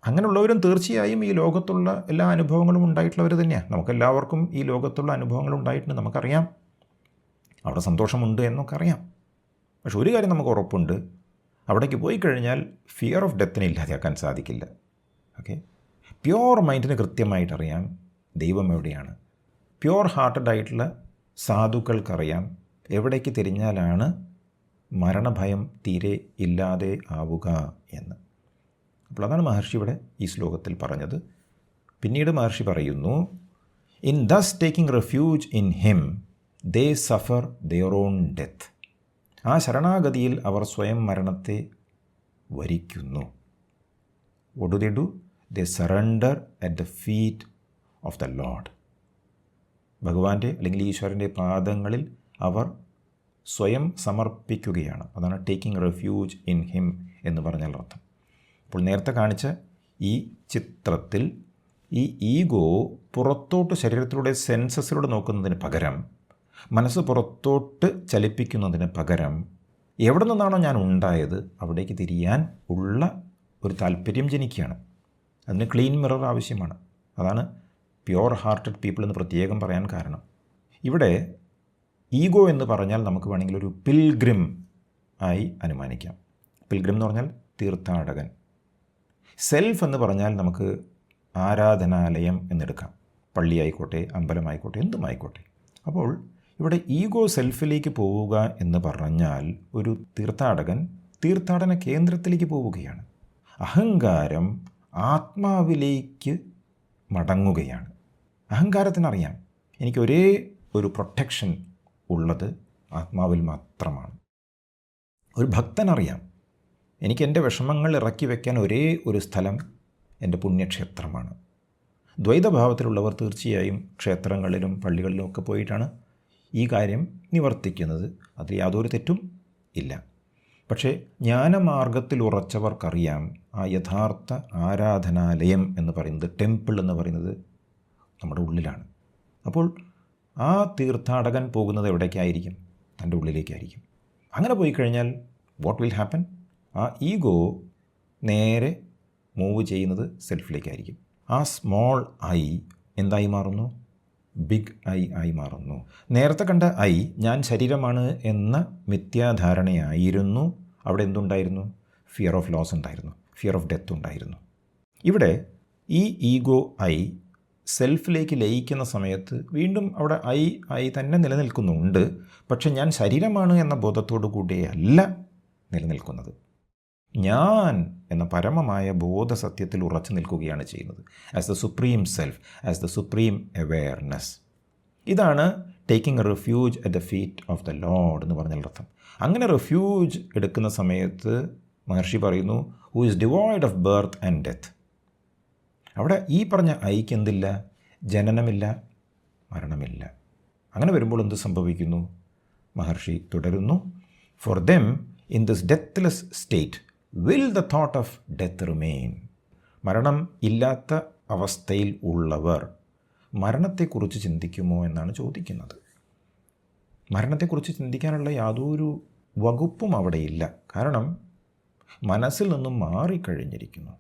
അങ്ങനെയുള്ളവരും തീർച്ചയായും ഈ ലോകത്തുള്ള എല്ലാ അനുഭവങ്ങളും ഉണ്ടായിട്ടുള്ളവർ തന്നെയാണ്. നമുക്കെല്ലാവർക്കും ഈ ലോകത്തുള്ള അനുഭവങ്ങൾ ഉണ്ടായിട്ടുണ്ട്, നമുക്കറിയാം, അവിടെ സന്തോഷമുണ്ട് എന്നൊക്കെ അറിയാം. പക്ഷെ ഒരു കാര്യം നമുക്ക് ഉറപ്പുണ്ട്, അവിടേക്ക് പോയി കഴിഞ്ഞാൽ ഫിയർ ഓഫ് ഡെത്തിനെ ഇല്ലാതെയാക്കാൻ സാധിക്കില്ല. ഓക്കെ, പ്യുവർ മൈൻഡിന് കൃത്യമായിട്ടറിയാം ദൈവം എവിടെയാണ്. പ്യുവർ ഹാർട്ടഡ് ആയിട്ടുള്ള സാധുക്കൾക്കറിയാം എവിടേക്ക് തിരിഞ്ഞാലാണ് മരണഭയം തീരെ ഇല്ലാതെ ആവുക എന്ന്. അപ്പോൾ അതാണ് മഹർഷി ഇവിടെ ഈ ശ്ലോകത്തിൽ പറഞ്ഞത്. പിന്നീട് മഹർഷി പറയുന്നു, in thus taking refuge in him they suffer their own death. ആ ശരണാഗതിയിൽ അവർ സ്വയം മരണത്തെ വരിക്കുന്നു. What do they do? They surrender at the feet of the lord. ഭഗവാന്റെ അല്ലെങ്കിൽ ഈശ്വരൻ്റെ പാദങ്ങളിൽ അവർ സ്വയം സമർപ്പിക്കുകയാണ്. അതാണ് ടേക്കിംഗ് റെഫ്യൂജ് ഇൻ ഹിം എന്ന് പറഞ്ഞാൽ അർത്ഥം. അപ്പോൾ നേരത്തെ കാണിച്ച ഈ ചിത്രത്തിൽ ഈ ഈഗോ പുറത്തോട്ട് ശരീരത്തിലൂടെ സെൻസസിലൂടെ നോക്കുന്നതിന് പകരം, മനസ്സ് പുറത്തോട്ട് ചലിപ്പിക്കുന്നതിന് പകരം എവിടെ നിന്നാണോ ഞാൻ ഉണ്ടായത് അവിടേക്ക് തിരിയാൻ ഉള്ള ഒരു താല്പര്യം ജനിക്കുകയാണ്. അതിന് ക്ലീൻ മിറർ ആവശ്യമാണ്. അതാണ് പ്യുവർ ഹാർട്ടഡ് പീപ്പിൾ എന്ന് പ്രത്യേകം പറയാൻ കാരണം. ഇവിടെ ഈഗോ എന്ന് പറഞ്ഞാൽ നമുക്ക് വേണമെങ്കിൽ ഒരു പിൽഗ്രിം ആയി അനുമാനിക്കാം. പിൽഗ്രിം എന്ന് പറഞ്ഞാൽ തീർത്ഥാടകൻ. സെൽഫ് എന്ന് പറഞ്ഞാൽ നമുക്ക് ആരാധനാലയം എന്നെടുക്കാം. പള്ളിയായിക്കോട്ടെ, അമ്പലമായിക്കോട്ടെ, എന്തുമായിക്കോട്ടെ. അപ്പോൾ ഇവിടെ ഈഗോ സെൽഫിലേക്ക് പോവുക എന്ന് പറഞ്ഞാൽ ഒരു തീർത്ഥാടകൻ തീർത്ഥാടന കേന്ദ്രത്തിലേക്ക് പോവുകയാണ്. അഹങ്കാരം ആത്മാവിലേക്ക് മടങ്ങുകയാണ്. അഹങ്കാരത്തിനറിയാം എനിക്ക് ഒരേ ഒരു പ്രൊട്ടക്ഷൻ ഉള്ളത് ആത്മാവിൽ മാത്രമാണ്. ഒരു ഭക്തനറിയാം എനിക്ക് എൻ്റെ വിഷമങ്ങൾ ഇറക്കി വയ്ക്കാൻ ഒരേ ഒരു സ്ഥലം എൻ്റെ പുണ്യക്ഷേത്രമാണ്. ദ്വൈതഭാവത്തിലുള്ളവർ തീർച്ചയായും ക്ഷേത്രങ്ങളിലും പള്ളികളിലും ഒക്കെ പോയിട്ടാണ് ഈ കാര്യം നിവർത്തിക്കുന്നത്. അതിൽ യാതൊരു തെറ്റും ഇല്ല. പക്ഷേ ജ്ഞാനമാർഗത്തിൽ ഉറച്ചവർക്കറിയാം ആ യഥാർത്ഥ ആരാധനാലയം എന്ന് പറയുന്നത്, ടെമ്പിൾ എന്ന് പറയുന്നത് നമ്മുടെ ഉള്ളിലാണ്. അപ്പോൾ ആ തീർത്ഥാടകൻ പോകുന്നത് എവിടേക്കായിരിക്കും? തൻ്റെ ഉള്ളിലേക്കായിരിക്കും. അങ്ങനെ പോയി കഴിഞ്ഞാൽ വാട്ട് വിൽ ഹാപ്പൻ? ആ ഈഗോ നേരെ മൂവ് ചെയ്യുന്നത് സെൽഫിലേക്കായിരിക്കും. ആ സ്മോൾ ഐ എന്തായി മാറുന്നു? ബിഗ് ഐ ആയി മാറുന്നു. നേരത്തെ കണ്ട ഐ ഞാൻ ശരീരമാണ് എന്ന മിഥ്യാധാരണയായിരുന്നു. അവിടെ എന്തുണ്ടായിരുന്നു? ഫിയർ ഓഫ് ലോസ് ഉണ്ടായിരുന്നു, ഫിയർ ഓഫ് ഡെത്ത് ഉണ്ടായിരുന്നു. ഇവിടെ ഈ ഈഗോ ഐ സെൽഫിലേക്ക് ലയിക്കുന്ന സമയത്ത് വീണ്ടും അവിടെ ഐ തന്നെ നിലനിൽക്കുന്നുണ്ട്. പക്ഷെ ഞാൻ ശരീരമാണ് എന്ന ബോധത്തോടു കൂടിയല്ല നിലനിൽക്കുന്നത്. ഞാൻ എന്ന പരമമായ ബോധസത്യത്തിൽ ഉറച്ചു നിൽക്കുകയാണ് ചെയ്യുന്നത്. As the supreme self, as the supreme awareness. ഇതാണ് taking a refuge at the feet of the lord എന്ന് പറഞ്ഞാൽ അർത്ഥം. അങ്ങനെ റെഫ്യൂജ് എടുക്കുന്ന സമയത്ത് മഹർഷി പറയുന്നു, who is devoid of birth and death. അവിടെ ഈ പറഞ്ഞ ഐക്ക് എന്തില്ല? ജനനമില്ല, മരണമില്ല. അങ്ങനെ വരുമ്പോൾ എന്ത് സംഭവിക്കുന്നു? മഹർഷി തുടരുന്നു, for them in this deathless state will the thought of death remain. മരണം ഇല്ലാത്ത അവസ്ഥയിൽ ഉള്ളവർ മരണത്തെക്കുറിച്ച് ചിന്തിക്കുമോ എന്നാണ് ചോദിക്കുന്നത്. മരണത്തെക്കുറിച്ച് ചിന്തിക്കാനുള്ള യാതൊരു വകുപ്പും അവിടെയില്ല. കാരണം മനസ്സിൽ നിന്നും മാറിക്കഴിഞ്ഞിരിക്കുന്നു.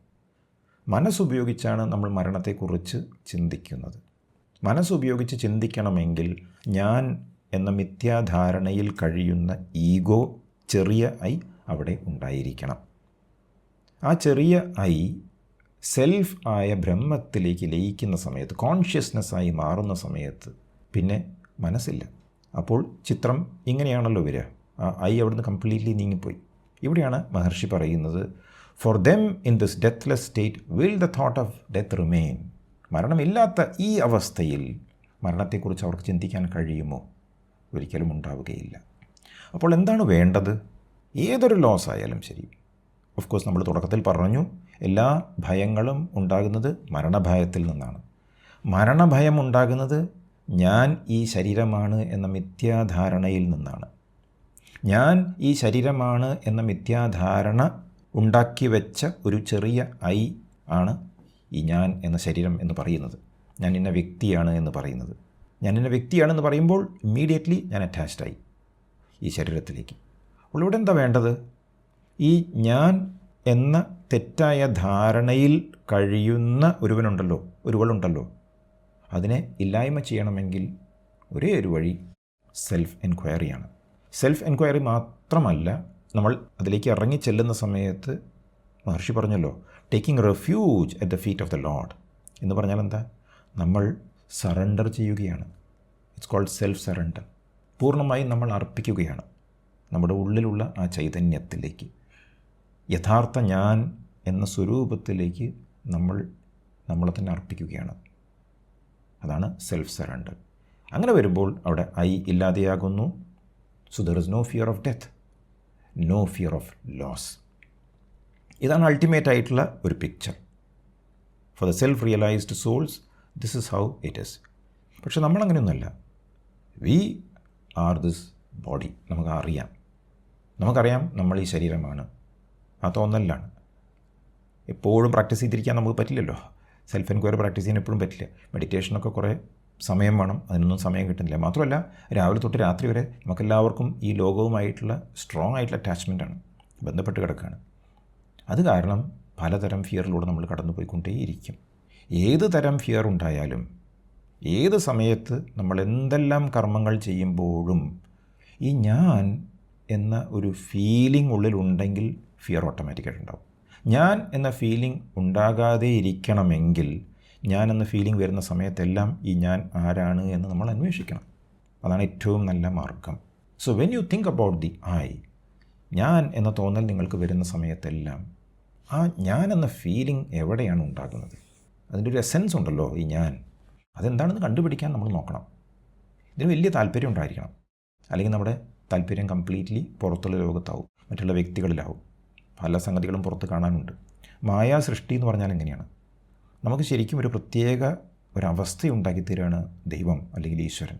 മനസ്സുപയോഗിച്ചാണ് നമ്മൾ മരണത്തെക്കുറിച്ച് ചിന്തിക്കുന്നത്. മനസ്സുപയോഗിച്ച് ചിന്തിക്കണമെങ്കിൽ ഞാൻ എന്ന മിഥ്യാധാരണയിൽ കഴിയുന്ന ഈഗോ, ചെറിയ ഐ അവിടെ ഉണ്ടായിരിക്കണം. ആ ചെറിയ ഐ സെൽഫ് ആയ ബ്രഹ്മത്തിലേക്ക് ലയിക്കുന്ന സമയത്ത്, കോൺഷ്യസ്നെസ്സായി മാറുന്ന സമയത്ത് പിന്നെ മനസ്സില്ല. അപ്പോൾ ചിത്രം ഇങ്ങനെയാണല്ലോ വരിക. ആ ഐ അവിടുന്ന് കംപ്ലീറ്റ്ലി നീങ്ങിപ്പോയി. ഇവിടെയാണ് മഹർഷി പറയുന്നത്, for them in this deathless state will the thought of death remain. മരണമില്ലാത്ത ഈ അവസ്ഥയിൽ മരണത്തെക്കുറിച്ച് അവർക്ക് ചിന്തിക്കാൻ കഴിയുമോ? ഒരിക്കലും ഉണ്ടാവുകയില്ല. അപ്പോൾ എന്താണ് വേണ്ടത്? ഏതൊരു ലോസ് ആയാലും ശരി, ഓഫ് കോഴ്സ് നമ്മൾ തുടക്കത്തിൽ പറഞ്ഞു, എല്ലാ ഭയങ്ങളും ഉണ്ടാകുന്നത് മരണഭയത്തിൽ നിന്നാണ്. മരണഭയം ഉണ്ടാകുന്നത് ഞാൻ ഈ ശരീരമാണ് എന്ന മിഥ്യാധാരണയിൽ നിന്നാണ്. ഞാൻ ഈ ശരീരമാണ് എന്ന മിഥ്യാധാരണ ഉണ്ടാക്കി വെച്ച ഒരു ചെറിയ ഐ ആണ് ഈ ഞാൻ എന്ന ശരീരം എന്ന് പറയുന്നത്. ഞാൻ ഇന്ന വ്യക്തിയാണ് എന്ന് പറയുന്നത്. ഞാൻ ഇന്ന വ്യക്തിയാണെന്ന് പറയുമ്പോൾ ഇമ്മീഡിയറ്റ്ലി ഞാൻ അറ്റാച്ച്ഡായി ഈ ശരീരത്തിലേക്ക്. അപ്പോൾ ഇവിടെ എന്താ വേണ്ടത്? ഈ ഞാൻ എന്ന തെറ്റായ ധാരണയിൽ കഴിയുന്ന ഒരുവളുണ്ടല്ലോ, അതിനെ ഇല്ലായ്മ ചെയ്യണമെങ്കിൽ ഒരേ ഒരു വഴി സെൽഫ് എൻക്വയറിയാണ്. സെൽഫ് എൻക്വയറി മാത്രമല്ല, നമ്മൾ അതിലേക്ക് ഇറങ്ങി ചെല്ലുന്ന സമയത്ത് മഹർഷി പറഞ്ഞല്ലോ, taking refuge at the feet of the lord എന്ന് പറഞ്ഞാൽ എന്താ? നമ്മൾ സറണ്ടർ ചെയ്യുകയാണ്. It's called self surrender. പൂർണ്ണമായും നമ്മൾ അർപ്പിക്കുകയാണ് നമ്മുടെ ഉള്ളിലുള്ള ആ ചൈതന്യത്തിലേക്ക്, യഥാർത്ഥ ഞാൻ എന്ന സ്വരൂപത്തിലേക്ക് നമ്മളെ തന്നെ അർപ്പിക്കുകയാണ്. അതാണ് സെൽഫ് സറണ്ടർ. അങ്ങനെ വരുമ്പോൾ അവിടെ ഐ ഇല്ലാതെയാകുന്നു. So there is no fear of death, no fear of loss. ഇതാണ് അൾട്ടിമേറ്റ് ആയിട്ടുള്ള ഒരു picture. For the self realised souls this is how it is. പക്ഷെ നമ്മളങ്ങനെയൊന്നുമല്ല. We are this body. നമുക്കറിയാം നമ്മൾ ഈ ശരീരമാണ്. ആ തോന്നലിലാണ്. എപ്പോഴും പ്രാക്ടീസ് ചെയ്തിരിക്കാൻ നമുക്ക് പറ്റില്ലല്ലോ. സെൽഫ് എൻക്വയറി പ്രാക്ടീസ് ചെയ്യാൻ എപ്പോഴും പറ്റില്ല. മെഡിറ്റേഷനൊക്കെ കുറേ സമയം വേണം. അതിനൊന്നും സമയം കിട്ടുന്നില്ല. മാത്രമല്ല രാവിലെ തൊട്ട് രാത്രി വരെ നമുക്കെല്ലാവർക്കും ഈ ലോകവുമായിട്ടുള്ള സ്ട്രോങ് ആയിട്ടുള്ള അറ്റാച്ച്മെൻറ്റാണ്, ബന്ധപ്പെട്ട് കിടക്കുകയാണ്. അത് കാരണം പലതരം ഫിയറിലൂടെ നമ്മൾ കടന്നു പോയിക്കൊണ്ടേയിരിക്കും. ഏത് തരം ഫിയർ ഉണ്ടായാലും, ഏത് സമയത്ത് നമ്മൾ എന്തെല്ലാം കർമ്മങ്ങൾ ചെയ്യുമ്പോഴും ഈ ഞാൻ എന്ന ഒരു ഫീലിംഗ് ഉള്ളിലുണ്ടെങ്കിൽ ഫിയർ ഓട്ടോമാറ്റിക്കായിട്ട് ഉണ്ടാവും. ഞാൻ എന്ന ഫീലിംഗ് ഉണ്ടാകാതെ ഇരിക്കണമെങ്കിൽ, ഞാൻ എന്ന ഫീലിംഗ് വരുന്ന സമയത്തെല്ലാം ഈ ഞാൻ ആരാണ് എന്ന് നമ്മൾ അന്വേഷിക്കണം. അതാണ് ഏറ്റവും നല്ല മാർഗം. So when you think about the I, ഞാൻ എന്ന തോന്നൽ നിങ്ങൾക്ക് വരുന്ന സമയത്തെല്ലാം ആ ഞാൻ എന്ന ഫീലിംഗ് എവിടെയാണ് ഉണ്ടാകുന്നത്? അതിൻ്റെ ഒരു എസെൻസ് ഉണ്ടല്ലോ ഈ ഞാൻ, അതെന്താണെന്ന് കണ്ടുപിടിക്കാൻ നമ്മൾ നോക്കണം. ഇതിന് വലിയ താല്പര്യം ഉണ്ടായിരിക്കണം. അല്ലെങ്കിൽ നമ്മുടെ താല്പര്യം കംപ്ലീറ്റ്ലി പുറത്തുള്ള ലോകത്താവും, മറ്റുള്ള വ്യക്തികളിലാവും. പല സംഗതികളും പുറത്ത് കാണാനുണ്ട്. മായാ സൃഷ്ടി എന്ന് പറഞ്ഞാൽ എങ്ങനെയാണ്? നമുക്ക് ശരിക്കും ഒരു പ്രത്യേക ഒരവസ്ഥയുണ്ടാക്കി തരികയാണ് ദൈവം അല്ലെങ്കിൽ ഈശ്വരൻ.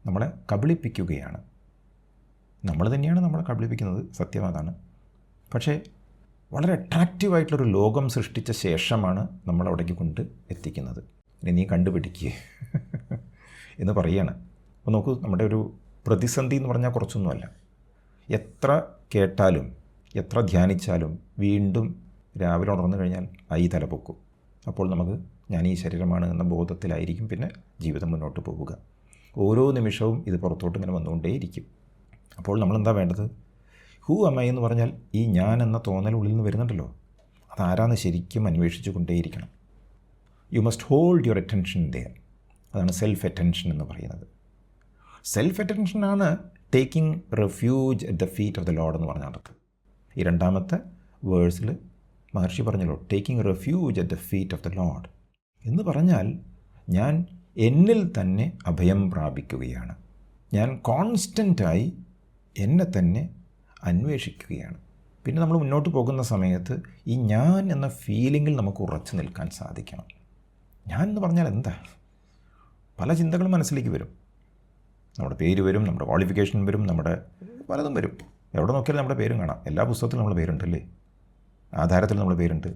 നമ്മളെ കബളിപ്പിക്കുകയാണ്. നമ്മൾ തന്നെയാണ് നമ്മളെ കബളിപ്പിക്കുന്നത്, സത്യം അതാണ്. പക്ഷേ വളരെ അട്രാക്റ്റീവായിട്ടുള്ളൊരു ലോകം സൃഷ്ടിച്ച ശേഷമാണ് നമ്മളവിടേക്ക് കൊണ്ട് എത്തിക്കുന്നത്. ഇനി നീ കണ്ടുപിടിക്കുക എന്ന് പറയുകയാണ്. അപ്പോൾ നോക്കൂ, നമ്മുടെ ഒരു പ്രതിസന്ധി എന്ന് പറഞ്ഞാൽ കുറച്ചൊന്നുമല്ല. എത്ര കേട്ടാലും എത്ര ധ്യാനിച്ചാലും വീണ്ടും രാവിലെ ഉണർന്നു കഴിഞ്ഞാൽ ഐ തലപൊക്കും. അപ്പോൾ നമുക്ക് ഞാൻ ഈ ശരീരമാണ് എന്ന ബോധത്തിലായിരിക്കും പിന്നെ ജീവിതം മുന്നോട്ട് പോവുക. ഓരോ നിമിഷവും ഇത് പുറത്തോട്ട് ഇങ്ങനെ വന്നുകൊണ്ടേയിരിക്കും. അപ്പോൾ നമ്മളെന്താ വേണ്ടത്? ഹൂ അമ്മ എന്ന് പറഞ്ഞാൽ ഈ ഞാൻ എന്ന തോന്നൽ ഉള്ളിൽ നിന്ന് വരുന്നുണ്ടല്ലോ, അതാരാന്ന് ശരിക്കും അന്വേഷിച്ചു കൊണ്ടേയിരിക്കണം. You must hold your attention there. അതാണ് സെൽഫ് അറ്റൻഷൻ എന്ന് പറയുന്നത്. സെൽഫ് അറ്റൻഷനാണ് taking refuge at the feet of the lord എന്ന് പറഞ്ഞത്. ഈ രണ്ടാമത്തെ വേഴ്സിൽ മഹർഷി പറഞ്ഞല്ലോ, taking refuge at the feet of the lord എന്ന് പറഞ്ഞാൽ ഞാൻ എന്നിൽ തന്നെ അഭയം പ്രാപിക്കുകയാണ്. ഞാൻ കോൺസ്റ്റൻ്റായി എന്നെ തന്നെ അന്വേഷിക്കുകയാണ്. പിന്നെ നമ്മൾ മുന്നോട്ട് പോകുന്ന സമയത്ത് ഈ ഞാൻ എന്ന ഫീലിങ്ങിൽ നമുക്ക് ഉറച്ചു നിൽക്കാൻ സാധിക്കണം. ഞാൻ എന്ന് പറഞ്ഞാൽ എന്താ? പല ചിന്തകളും മനസ്സിലേക്ക് വരും. നമ്മുടെ പേര് വരും, നമ്മുടെ ക്വാളിഫിക്കേഷൻ വരും, നമ്മുടെ പലതും വരും. എവിടെ നോക്കിയാലും നമ്മുടെ പേരും കാണാം. എല്ലാ പുസ്തകത്തിലും നമ്മുടെ പേരുണ്ടല്ലേ, ആധാരത്തിൽ നമ്മുടെ പേരുണ്ട്.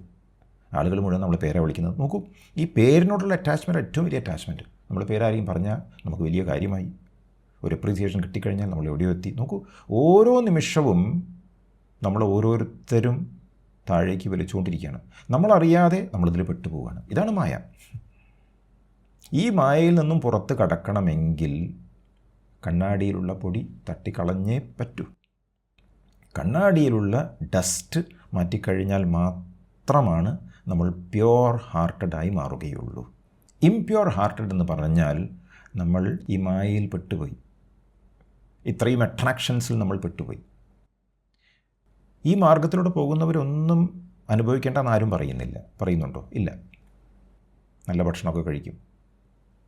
ആളുകൾ മുഴുവൻ നമ്മൾ പേരെ വിളിക്കുന്നത്. നോക്കൂ, ഈ പേരിനോടുള്ള അറ്റാച്ച്മെൻറ്റ് ഏറ്റവും വലിയ അറ്റാച്ച്മെൻറ്റ്. നമ്മൾ പേരാരെയും പറഞ്ഞാൽ നമുക്ക് വലിയ കാര്യമായി, ഒരു അപ്രീസിയേഷൻ കിട്ടിക്കഴിഞ്ഞാൽ നമ്മൾ എവിടെയോ എത്തി. നോക്കൂ, ഓരോ നിമിഷവും നമ്മൾ ഓരോരുത്തരും താഴേക്ക് വലിച്ചുകൊണ്ടിരിക്കുകയാണ്. നമ്മളറിയാതെ നമ്മളിതിൽ പെട്ടുപോവുകയാണ്. ഇതാണ് മായ. ഈ മായയിൽ നിന്നും പുറത്ത് കടക്കണമെങ്കിൽ കണ്ണാടിയിലുള്ള പൊടി തട്ടിക്കളഞ്ഞേ പറ്റൂ. കണ്ണാടിയിലുള്ള ഡസ്റ്റ് മാറ്റിക്കഴിഞ്ഞാൽ മാത്രമാണ് നമ്മൾ പ്യോർ ഹാർട്ടഡായി മാറുകയുള്ളൂ. ഇംപ്യോർ ഹാർട്ടഡ് എന്ന് പറഞ്ഞാൽ നമ്മൾ ഈ മായയിൽ പെട്ടുപോയി, ഇത്രയും അട്രാക്ഷൻസിൽ നമ്മൾ പെട്ടുപോയി. ഈ മാർഗത്തിലൂടെ പോകുന്നവരൊന്നും അനുഭവിക്കേണ്ടെന്ന് ആരും പറയുന്നുണ്ടോ? ഇല്ല. നല്ല ഭക്ഷണമൊക്കെ കഴിക്കും.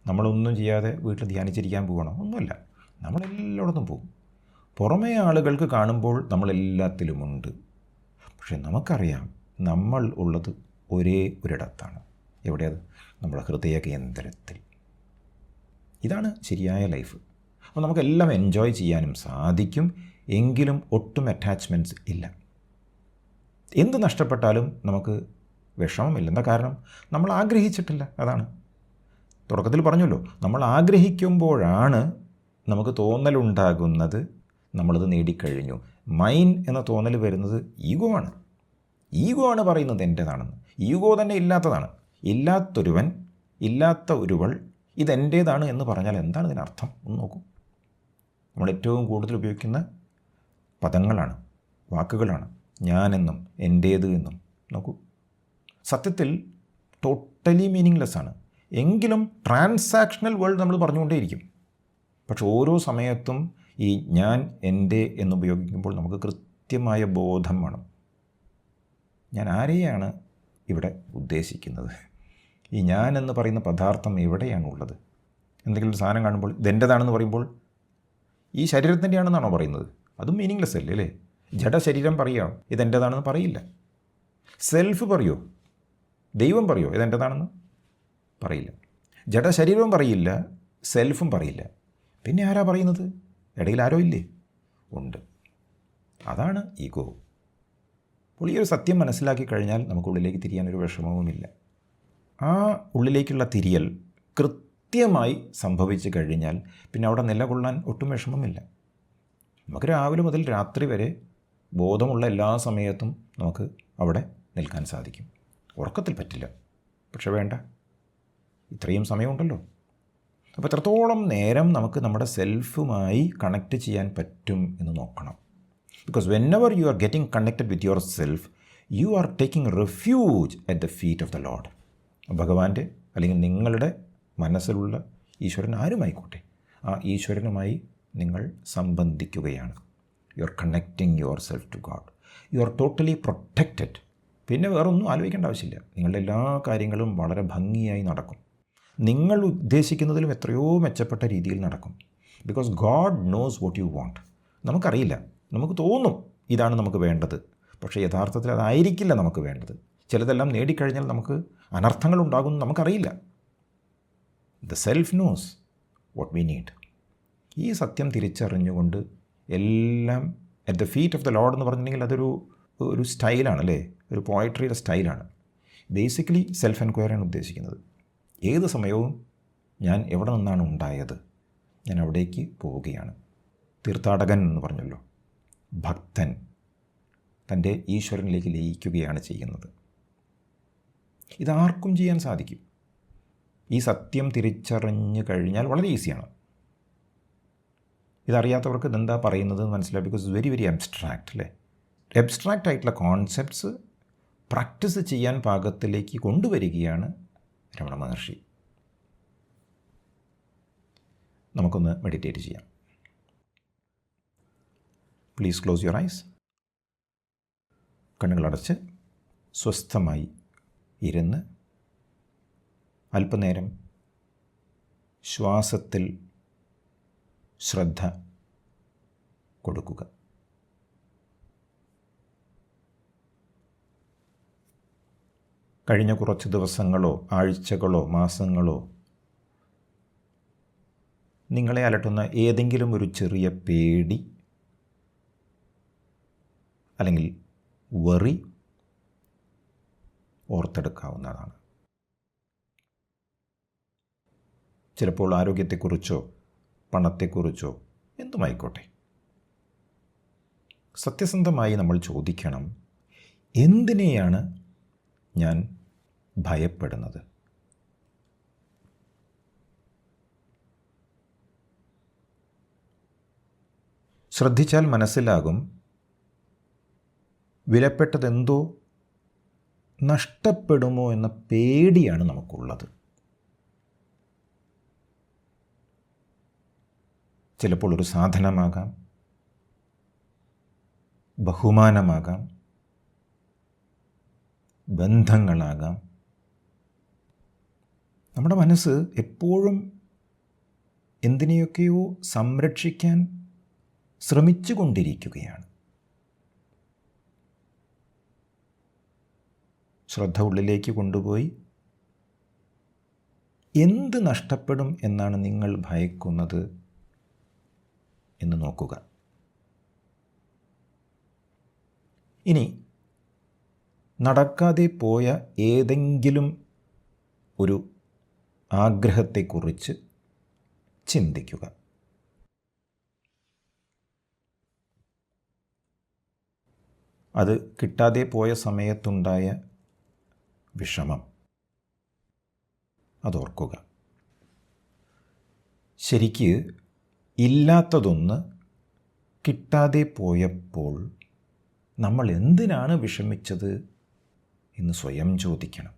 നമ്മളൊന്നും ചെയ്യാതെ വീട്ടിൽ ധ്യാനിച്ചിരിക്കാൻ പോകണോ? ഒന്നുമല്ല. നമ്മളെല്ലായിടത്തും പോകും. പുറമേ ആളുകൾക്ക് കാണുമ്പോൾ നമ്മളെല്ലാത്തിലുമുണ്ട്. പക്ഷെ നമുക്കറിയാം നമ്മൾ ഉള്ളത് ഒരേ ഒരിടത്താണ്. എവിടെയത്? നമ്മുടെ ഹൃദയ കേന്ദ്രത്തിൽ. ഇതാണ് ശരിയായ ലൈഫ്. അപ്പോൾ നമുക്കെല്ലാം എൻജോയ് ചെയ്യാനും സാധിക്കും, എങ്കിലും ഒട്ടും അറ്റാച്ച്മെൻറ്റ്സ് ഇല്ല. എന്ത് നഷ്ടപ്പെട്ടാലും നമുക്ക് വിഷമമില്ല. എന്താ കാരണം? നമ്മൾ ആഗ്രഹിച്ചിട്ടില്ല. അതാണ് തുടക്കത്തിൽ പറഞ്ഞല്ലോ, നമ്മൾ ആഗ്രഹിക്കുമ്പോഴാണ് നമുക്ക് തോന്നലുണ്ടാകുന്നത് നമ്മളത് നേടിക്കഴിഞ്ഞു. മൈൻ എന്ന തോന്നൽ വരുന്നത് ഈഗോ ആണ്. ഈഗോ ആണ് പറയുന്നത് എൻ്റേതാണെന്ന്. ഈഗോ തന്നെ ഇല്ലാത്തതാണ്. ഇല്ലാത്തൊരുവൻ, ഇല്ലാത്ത ഒരുവൾ ഇതെൻ്റേതാണ് എന്ന് പറഞ്ഞാൽ എന്താണ് ഇതിനർത്ഥം? ഒന്ന് നോക്കൂ. നമ്മൾ ഏറ്റവും കൂടുതൽ ഉപയോഗിക്കുന്ന പദങ്ങളാണ്, വാക്കുകളാണ് ഞാനെന്നും എൻ്റേത് എന്നും. നോക്കൂ, സത്യത്തിൽ ടോട്ടലി മീനിങ്ലെസ് ആണ്. എങ്കിലും ട്രാൻസാക്ഷണൽ വേൾഡ് നമ്മൾ പറഞ്ഞുകൊണ്ടേയിരിക്കും. പക്ഷെ ഓരോ സമയത്തും ഈ ഞാൻ എൻ്റെ എന്നുപയോഗിക്കുമ്പോൾ നമുക്ക് കൃത്യമായ ബോധം വേണം. ഞാൻ ആരെയാണ് ഇവിടെ ഉദ്ദേശിക്കുന്നത്? ഈ ഞാൻ എന്ന് പറയുന്ന പദാർത്ഥം എവിടെയാണുള്ളത്? എന്തെങ്കിലും ഒരു സാധനം കാണുമ്പോൾ ഇതെൻ്റെതാണെന്ന് പറയുമ്പോൾ ഈ ശരീരത്തിൻ്റെയാണെന്നാണോ പറയുന്നത്? അതും മീനിങ്ലെസ് അല്ലേ അല്ലേ? ജഡശരീരം പറയുക ഇതെൻ്റെതാണെന്ന് പറയില്ല. സെൽഫ് പറയോ? ദൈവം പറയോ ഇതെൻ്റെതാണെന്ന്? പറയില്ല. ജഡശരീരവും പറയില്ല, സെൽഫും പറയില്ല. പിന്നെ ആരാ പറയുന്നത്? ഇടയിൽ ആരോ ഇല്ലേ? ഉണ്ട്. അതാണ് ഈഗോ. അപ്പോൾ ഈ ഒരു സത്യം മനസ്സിലാക്കി കഴിഞ്ഞാൽ നമുക്കുള്ളിലേക്ക് തിരിയാനൊരു വിഷമവുമില്ല. ആ ഉള്ളിലേക്കുള്ള തിരിയൽ കൃത്യമായി സംഭവിച്ചു കഴിഞ്ഞാൽ പിന്നെ അവിടെ നിലകൊള്ളാൻ ഒട്ടും വിഷമമില്ല. നമുക്ക് രാവിലെ മുതൽ രാത്രി വരെ ബോധമുള്ള എല്ലാ സമയത്തും നമുക്ക് അവിടെ നിൽക്കാൻ സാധിക്കും. ഉറക്കത്തിൽ പറ്റില്ല, പക്ഷെ വേണ്ട, ഇത്രയും സമയമുണ്ടല്ലോ. അപ്പോൾ എത്രത്തോളം നേരം നമുക്ക് നമ്മുടെ സെൽഫുമായി കണക്റ്റ് ചെയ്യാൻ പറ്റും എന്ന് നോക്കണം. Because whenever you are getting connected with your self, you are taking refuge at the feet of the lord. ഭഗവാന്റെ അല്ലെങ്കിൽ നിങ്ങളുടെ മനസ്സിലുള്ള ഈശ്വരൻ ആരുമായിക്കോട്ടെ, ആ ഈശ്വരനുമായി നിങ്ങൾ സംബന്ധിക്കുകയാണ്. You are connecting your self to God. You are totally protected. പിന്നെ വേറൊന്നും ആലോചിക്കേണ്ട ആവശ്യമില്ല. നിങ്ങളുടെ എല്ലാ കാര്യങ്ങളും വളരെ ഭംഗിയായി നടക്കും. നിങ്ങൾ ഉദ്ദേശിക്കുന്നതിലും എത്രയോ മെച്ചപ്പെട്ട രീതിയിൽ നടക്കും. Because God knows what you want. നമുക്കറിയില്ല, നമുക്ക് തോന്നും ഇതാണ് നമുക്ക് വേണ്ടത്, പക്ഷേ യഥാർത്ഥത്തിൽ അതായിരിക്കില്ല നമുക്ക് വേണ്ടത്. ചിലതെല്ലാം നേടിക്കഴിഞ്ഞാൽ നമുക്ക് അനർത്ഥങ്ങൾ ഉണ്ടാകുമെന്ന് നമുക്കറിയില്ല. The self knows what we need. ഈ സത്യം തിരിച്ചറിഞ്ഞുകൊണ്ട് എല്ലാം at the feet of the lord എന്ന് പറഞ്ഞിട്ടുണ്ടെങ്കിൽ അതൊരു സ്റ്റൈലാണ് അല്ലേ, ഒരു പോയട്രിയുടെ സ്റ്റൈലാണ്. ബേസിക്കലി സെൽഫ് എൻക്വയറിയാണ് ഉദ്ദേശിക്കുന്നത്. ഏത് സമയവും ഞാൻ എവിടെ നിന്നാണ് ഉണ്ടായത്, ഞാൻ അവിടേക്ക് പോവുകയാണ്. തീർത്ഥാടകൻ എന്ന് പറഞ്ഞല്ലോ, ഭക്തൻ തൻ്റെ ഈശ്വരനിലേക്ക് ലയിക്കുകയാണ് ചെയ്യുന്നത്. ഇതാർക്കും ചെയ്യാൻ സാധിക്കും. ഈ സത്യം തിരിച്ചറിഞ്ഞു കഴിഞ്ഞാൽ വളരെ ഈസിയാണ്. ഇതറിയാത്തവർക്ക് ഇതെന്താ പറയുന്നത് മനസ്സിലായി. ബിക്കോസ് വെരി വെരി അബ്സ്ട്രാക്റ്റ് അല്ലേ. അബ്സ്ട്രാക്റ്റ് ആയിട്ടുള്ള കോൺസെപ്റ്റ്സ് പ്രാക്ടീസ് ചെയ്യാൻ പാകത്തിലേക്ക് കൊണ്ടുവരികയാണ് രമണ മഹർഷി. നമുക്കൊന്ന് മെഡിറ്റേറ്റ് ചെയ്യാം. Please close your eyes. കണ്ണുകളടച്ച് സ്വസ്ഥമായി ഇരുന്ന് അല്പനേരം ശ്വാസത്തിൽ ശ്രദ്ധ കൊടുക്കുക. കഴിഞ്ഞ കുറച്ച് ദിവസങ്ങളോ ആഴ്ചകളോ മാസങ്ങളോ നിങ്ങളെ അലട്ടുന്ന ഏതെങ്കിലും ഒരു ചെറിയ പേടി അല്ലെങ്കിൽ വറി ഓർത്തെടുക്കാവുന്നതാണ്. ചിലപ്പോൾ ആരോഗ്യത്തെക്കുറിച്ചോ പണത്തെക്കുറിച്ചോ എന്തുമായിക്കോട്ടെ, സത്യസന്ധമായി നമ്മൾ ചോദിക്കണം, എന്തിനെയാണ് ഞാൻ ഭയപ്പെടുന്നത്? ശ്രദ്ധിച്ചാൽ മനസ്സിലാകും, വിലപ്പെട്ടതെന്തോ നഷ്ടപ്പെടുമോ എന്ന പേടിയാണ് നമുക്കുള്ളത്. ചിലപ്പോൾ ഒരു സാധനമാകാം, ബഹുമാനമാകാം, ബന്ധങ്ങളാകാം. നമ്മുടെ മനസ്സ് എപ്പോഴും എന്തിനെയൊക്കെയോ സംരക്ഷിക്കാൻ ശ്രമിച്ചു കൊണ്ടിരിക്കുകയാണ്. ശ്രദ്ധ ഉള്ളിലേക്ക് കൊണ്ടുപോയി, എന്ത് നഷ്ടപ്പെടും എന്നാണ് നിങ്ങൾ ഭയക്കുന്നത് എന്ന് നോക്കുക. ഇനി നടക്കാതെ പോയ ഏതെങ്കിലും ഒരു ആഗ്രഹത്തെക്കുറിച്ച് ചിന്തിക്കുക. അത് കിട്ടാതെ പോയ സമയത്തുണ്ടായ വിഷമം അതോർക്കുക. ശരിക്ക് ഇല്ലാത്തതൊന്ന് കിട്ടാതെ പോയപ്പോൾ നമ്മൾ എന്തിനാണ് വിഷമിച്ചത് എന്ന് സ്വയം ചോദിക്കണം.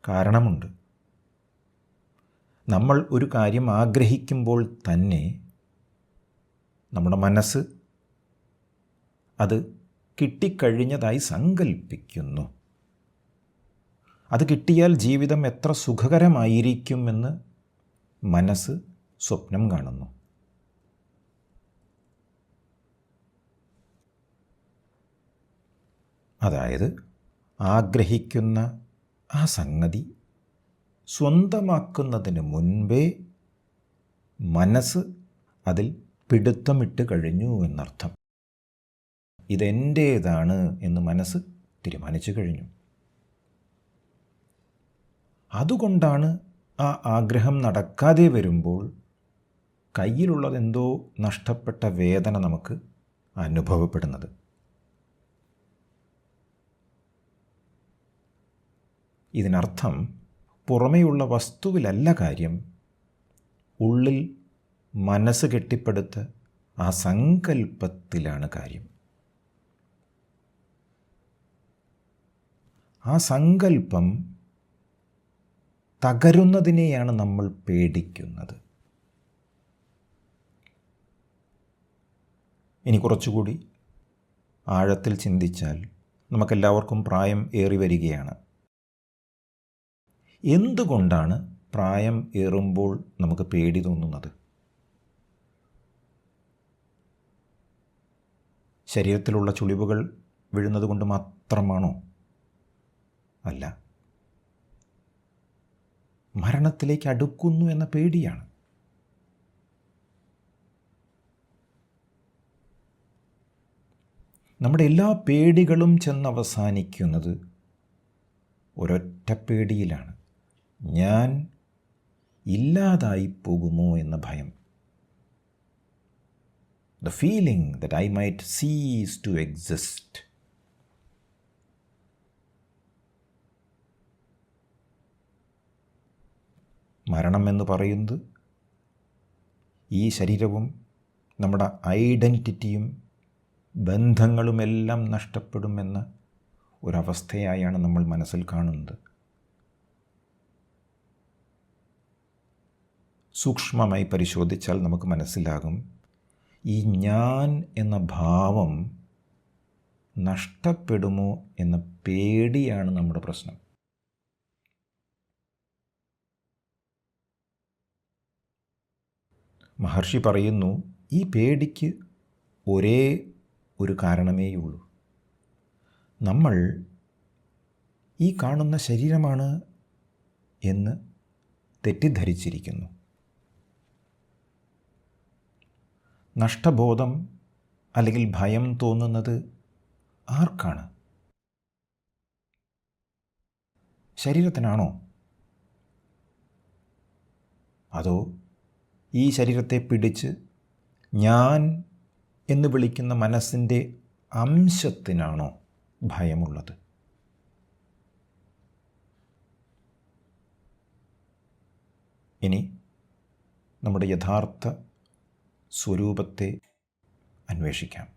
കാരണമുണ്ട്. നമ്മൾ ഒരു കാര്യം ആഗ്രഹിക്കുമ്പോൾ തന്നെ നമ്മുടെ മനസ്സ് അത് കിട്ടിക്കഴിഞ്ഞതായി സങ്കല്പിക്കുന്നു. അത് കിട്ടിയാൽ ജീവിതം എത്ര സുഖകരമായിരിക്കുമെന്ന് മനസ്സ് സ്വപ്നം കാണുന്നു. അതായത് ആഗ്രഹിക്കുന്ന ആ സംഗതി സ്വന്തമാക്കുന്നതിന് മുൻപേ മനസ്സ് അതിൽ പിടുത്തമിട്ട് കഴിഞ്ഞു എന്നർത്ഥം. ഇതെൻ്റേതാണ് എന്ന് മനസ്സ് തീരുമാനിച്ചു കഴിഞ്ഞു. അതുകൊണ്ടാണ് ആ ആഗ്രഹം നടക്കാതെ വരുമ്പോൾ കയ്യിലുള്ളതെന്തോ നഷ്ടപ്പെട്ട വേദന നമുക്ക് അനുഭവപ്പെടുന്നത്. ഇതിനർത്ഥം പുറമേയുള്ള വസ്തുവിലല്ല കാര്യം, ഉള്ളിൽ മനസ്സ് കെട്ടിപ്പടുത്ത ആ സങ്കല്പത്തിലാണ് കാര്യം. ആ സങ്കല്പം തകരുന്നതിനെയാണ് നമ്മൾ പേടിക്കുന്നത്. ഇനി കുറച്ചുകൂടി ആഴത്തിൽ ചിന്തിച്ചാൽ നമുക്കെല്ലാവർക്കും പ്രായം ഏറി വരികയാണ്. എന്തുകൊണ്ടാണ് പ്രായം ഏറുമ്പോൾ നമുക്ക് പേടി തോന്നുന്നത്? ശരീരത്തിലുള്ള ചുളിവുകൾ വീഴുന്നത് കൊണ്ട് മാത്രമാണോ? അല്ല, മരണത്തിലേക്ക് അടുക്കുന്നു എന്ന പേടിയാണ്. നമ്മുടെ എല്ലാ പേടികളും ചെന്നവസാനിക്കുന്നത് ഒരൊറ്റ പേടിയിലാണ്. ഞാൻ ഇല്ലാതായി പോകുമോ എന്ന ഭയം. The feeling that I might cease to exist. മരണം എന്ന് പറയുന്നത് ഈ ശരീരവും നമ്മുടെ ഐഡൻറ്റിറ്റിയും ബന്ധങ്ങളുമെല്ലാം നഷ്ടപ്പെടുമെന്ന ഒരവസ്ഥയായാണ് നമ്മൾ മനസ്സിൽ കാണുന്നത്. സൂക്ഷ്മമായി പരിശോധിച്ചാൽ നമുക്ക് മനസ്സിലാകും, ഈ ഞാൻ എന്ന ഭാവം നഷ്ടപ്പെടുമോ എന്ന പേടിയാണ് നമ്മുടെ പ്രശ്നം. മഹർഷി പറയുന്നു, ഈ പേടിക്ക് ഒരേ ഒരു കാരണമേയുള്ളൂ. നമ്മൾ ഈ കാണുന്ന ശരീരമാണ് എന്ന് തെറ്റിദ്ധരിച്ചിരിക്കുന്നു. നഷ്ടബോധം അല്ലെങ്കിൽ ഭയം തോന്നുന്നത് ആർക്കാണ്? ശരീരത്തിനാണോ? അതോ ഈ ശരീരത്തെ പിടിച്ച് ഞാൻ എന്ന് വിളിക്കുന്ന മനസ്സിൻ്റെ അംശത്തിനാണോ ഭയമുള്ളത്? ഇനി നമ്മുടെ യഥാർത്ഥ സ്വരൂപത്തെ അന്വേഷിക്കാം.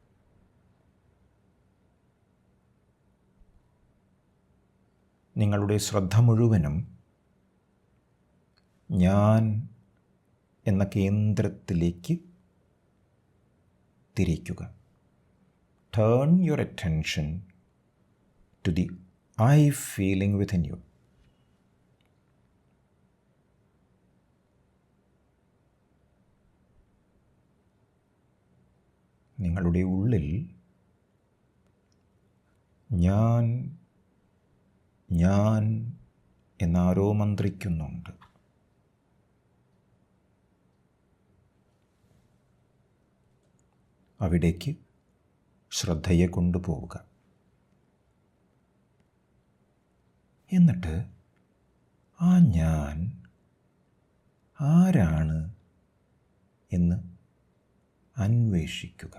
നിങ്ങളുടെ ശ്രദ്ധ മുഴുവനും ഞാൻ എന്ന കേന്ദ്രത്തിലേക്ക് തിരിക്കുക. Turn your attention to the I feeling within you. നിങ്ങളുടെ ഉള്ളിൽ ഞാൻ ഞാൻ എന്നാരോ മന്ത്രിക്കുന്നുണ്ട്. അവിടേക്ക് ശ്രദ്ധയെ കൊണ്ടുപോവുക. എന്നിട്ട് ആ ഞാൻ ആരാണ് എന്ന് അന്വേഷിക്കുക.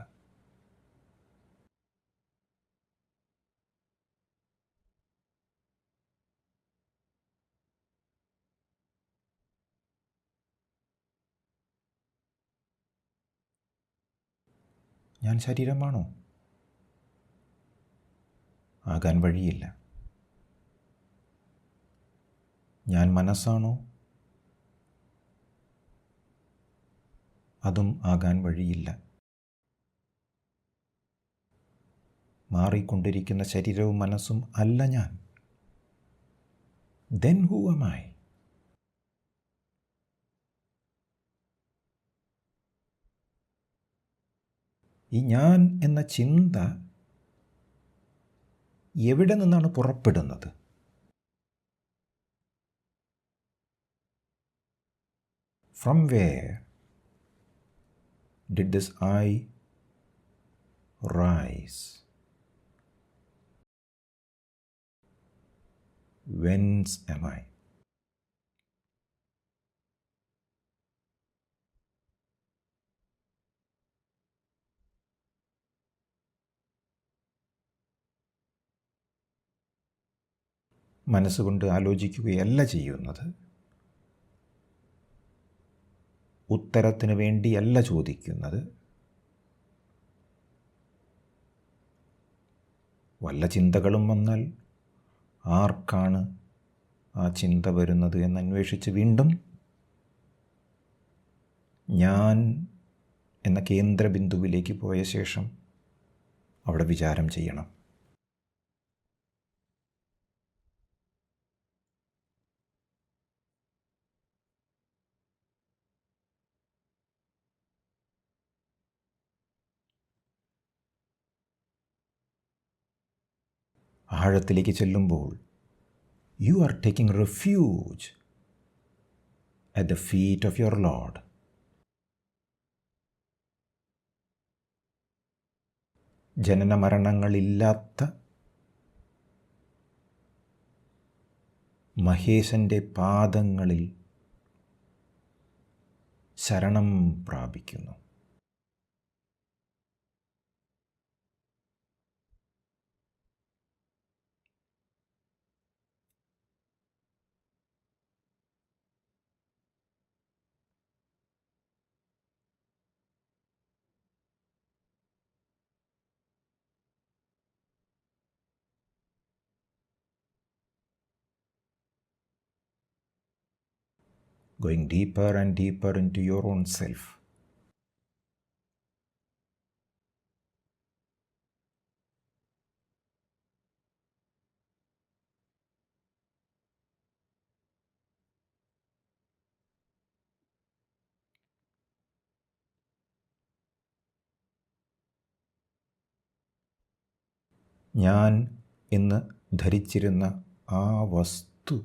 ഞാൻ ശരീരമാണോ? ആകാൻ വഴിയില്ല. ഞാൻ മനസ്സാണോ? അതും ആകാൻ വഴിയില്ല. മാറിക്കൊണ്ടിരിക്കുന്ന ശരീരവും മനസ്സും അല്ല ഞാൻ. Then who am I? ഈ ഞാൻ എന്ന ചിന്ത എവിടെ നിന്നാണ് പുറപ്പെടുന്നത്? From where did this I rise? Whence am I? മനസ്സുകൊണ്ട് ആലോചിക്കുകയല്ല ചെയ്യുന്നത്. ഉത്തരത്തിന് വേണ്ടിയല്ല ചോദിക്കുന്നത്. വല്ല ചിന്തകളും വന്നാൽ ആർക്കാണ് ആ ചിന്ത വരുന്നത് എന്നന്വേഷിച്ച് വീണ്ടും ഞാൻ എന്ന കേന്ദ്രബിന്ദുവിലേക്ക് പോയ ശേഷം അവിടെ വിചാരം ചെയ്യണം. ആഴത്തിലേക്ക് ചെല്ലുമ്പോൾ U are taking refuge at the feet of your Lord. ജനന മരണങ്ങളില്ലാത്ത മഹേശൻ്റെ പാദങ്ങളിൽ ശരണം പ്രാപിക്കുന്നു. Going deeper and deeper into your own self. ഞാൻ എന്ന് ധരിച്ചിരുന്ന ആ വസ്തു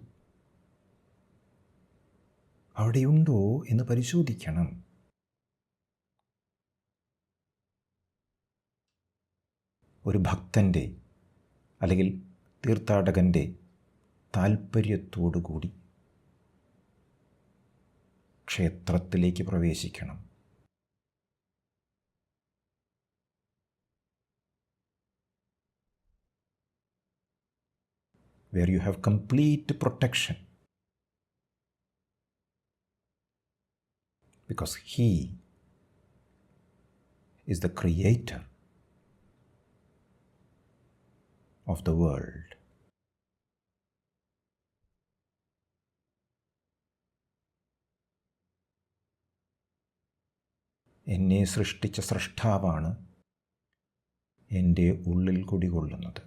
അവിടെയുണ്ടോ എന്ന് പരിശോധിക്കണം. ഒരു ഭക്തൻ്റെ അല്ലെങ്കിൽ തീർത്ഥാടകൻ്റെ താൽപ്പര്യത്തോടു കൂടി ക്ഷേത്രത്തിലേക്ക് പ്രവേശിക്കണം. where you have complete protection, because He is the creator of the world. എന്നെ സൃഷ്ടിച്ച സ്രഷ്ടാവാണ് എൻ്റെ ഉള്ളിൽ കുടികൊള്ളുന്നത്.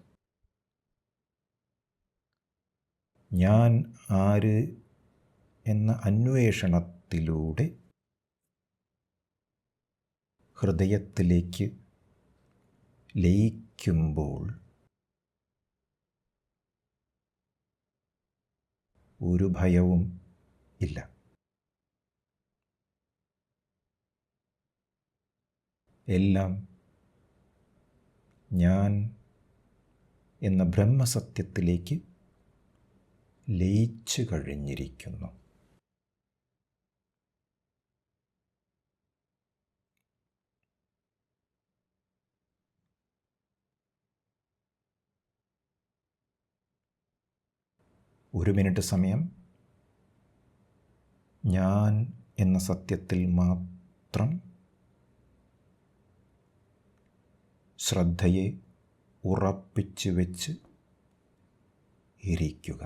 ഞാൻ ആര് എന്ന അന്വേഷണത്തിലൂടെ ഹൃദയത്തിലേക്ക് ലയിക്കുമ്പോൾ ഒരു ഭയവും ഇല്ല. എല്ലാം ഞാൻ എന്ന ബ്രഹ്മസത്യത്തിലേക്ക് ലയിച്ചു കഴിഞ്ഞിരിക്കുന്നു. ഒരു മിനിറ്റ് സമയം ഞാൻ എന്ന സത്യത്തിൽ മാത്രം ശ്രദ്ധയെ ഉറപ്പിച്ചു വെച്ച് ഇരിക്കുക.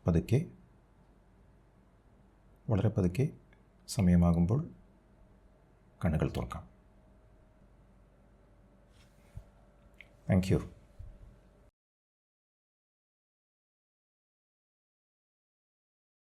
പതുക്കെ, വളരെ പതുക്കെ സമയമാകുമ്പോൾ കണ്ണുകൾ തുറക്കാം. Thank you.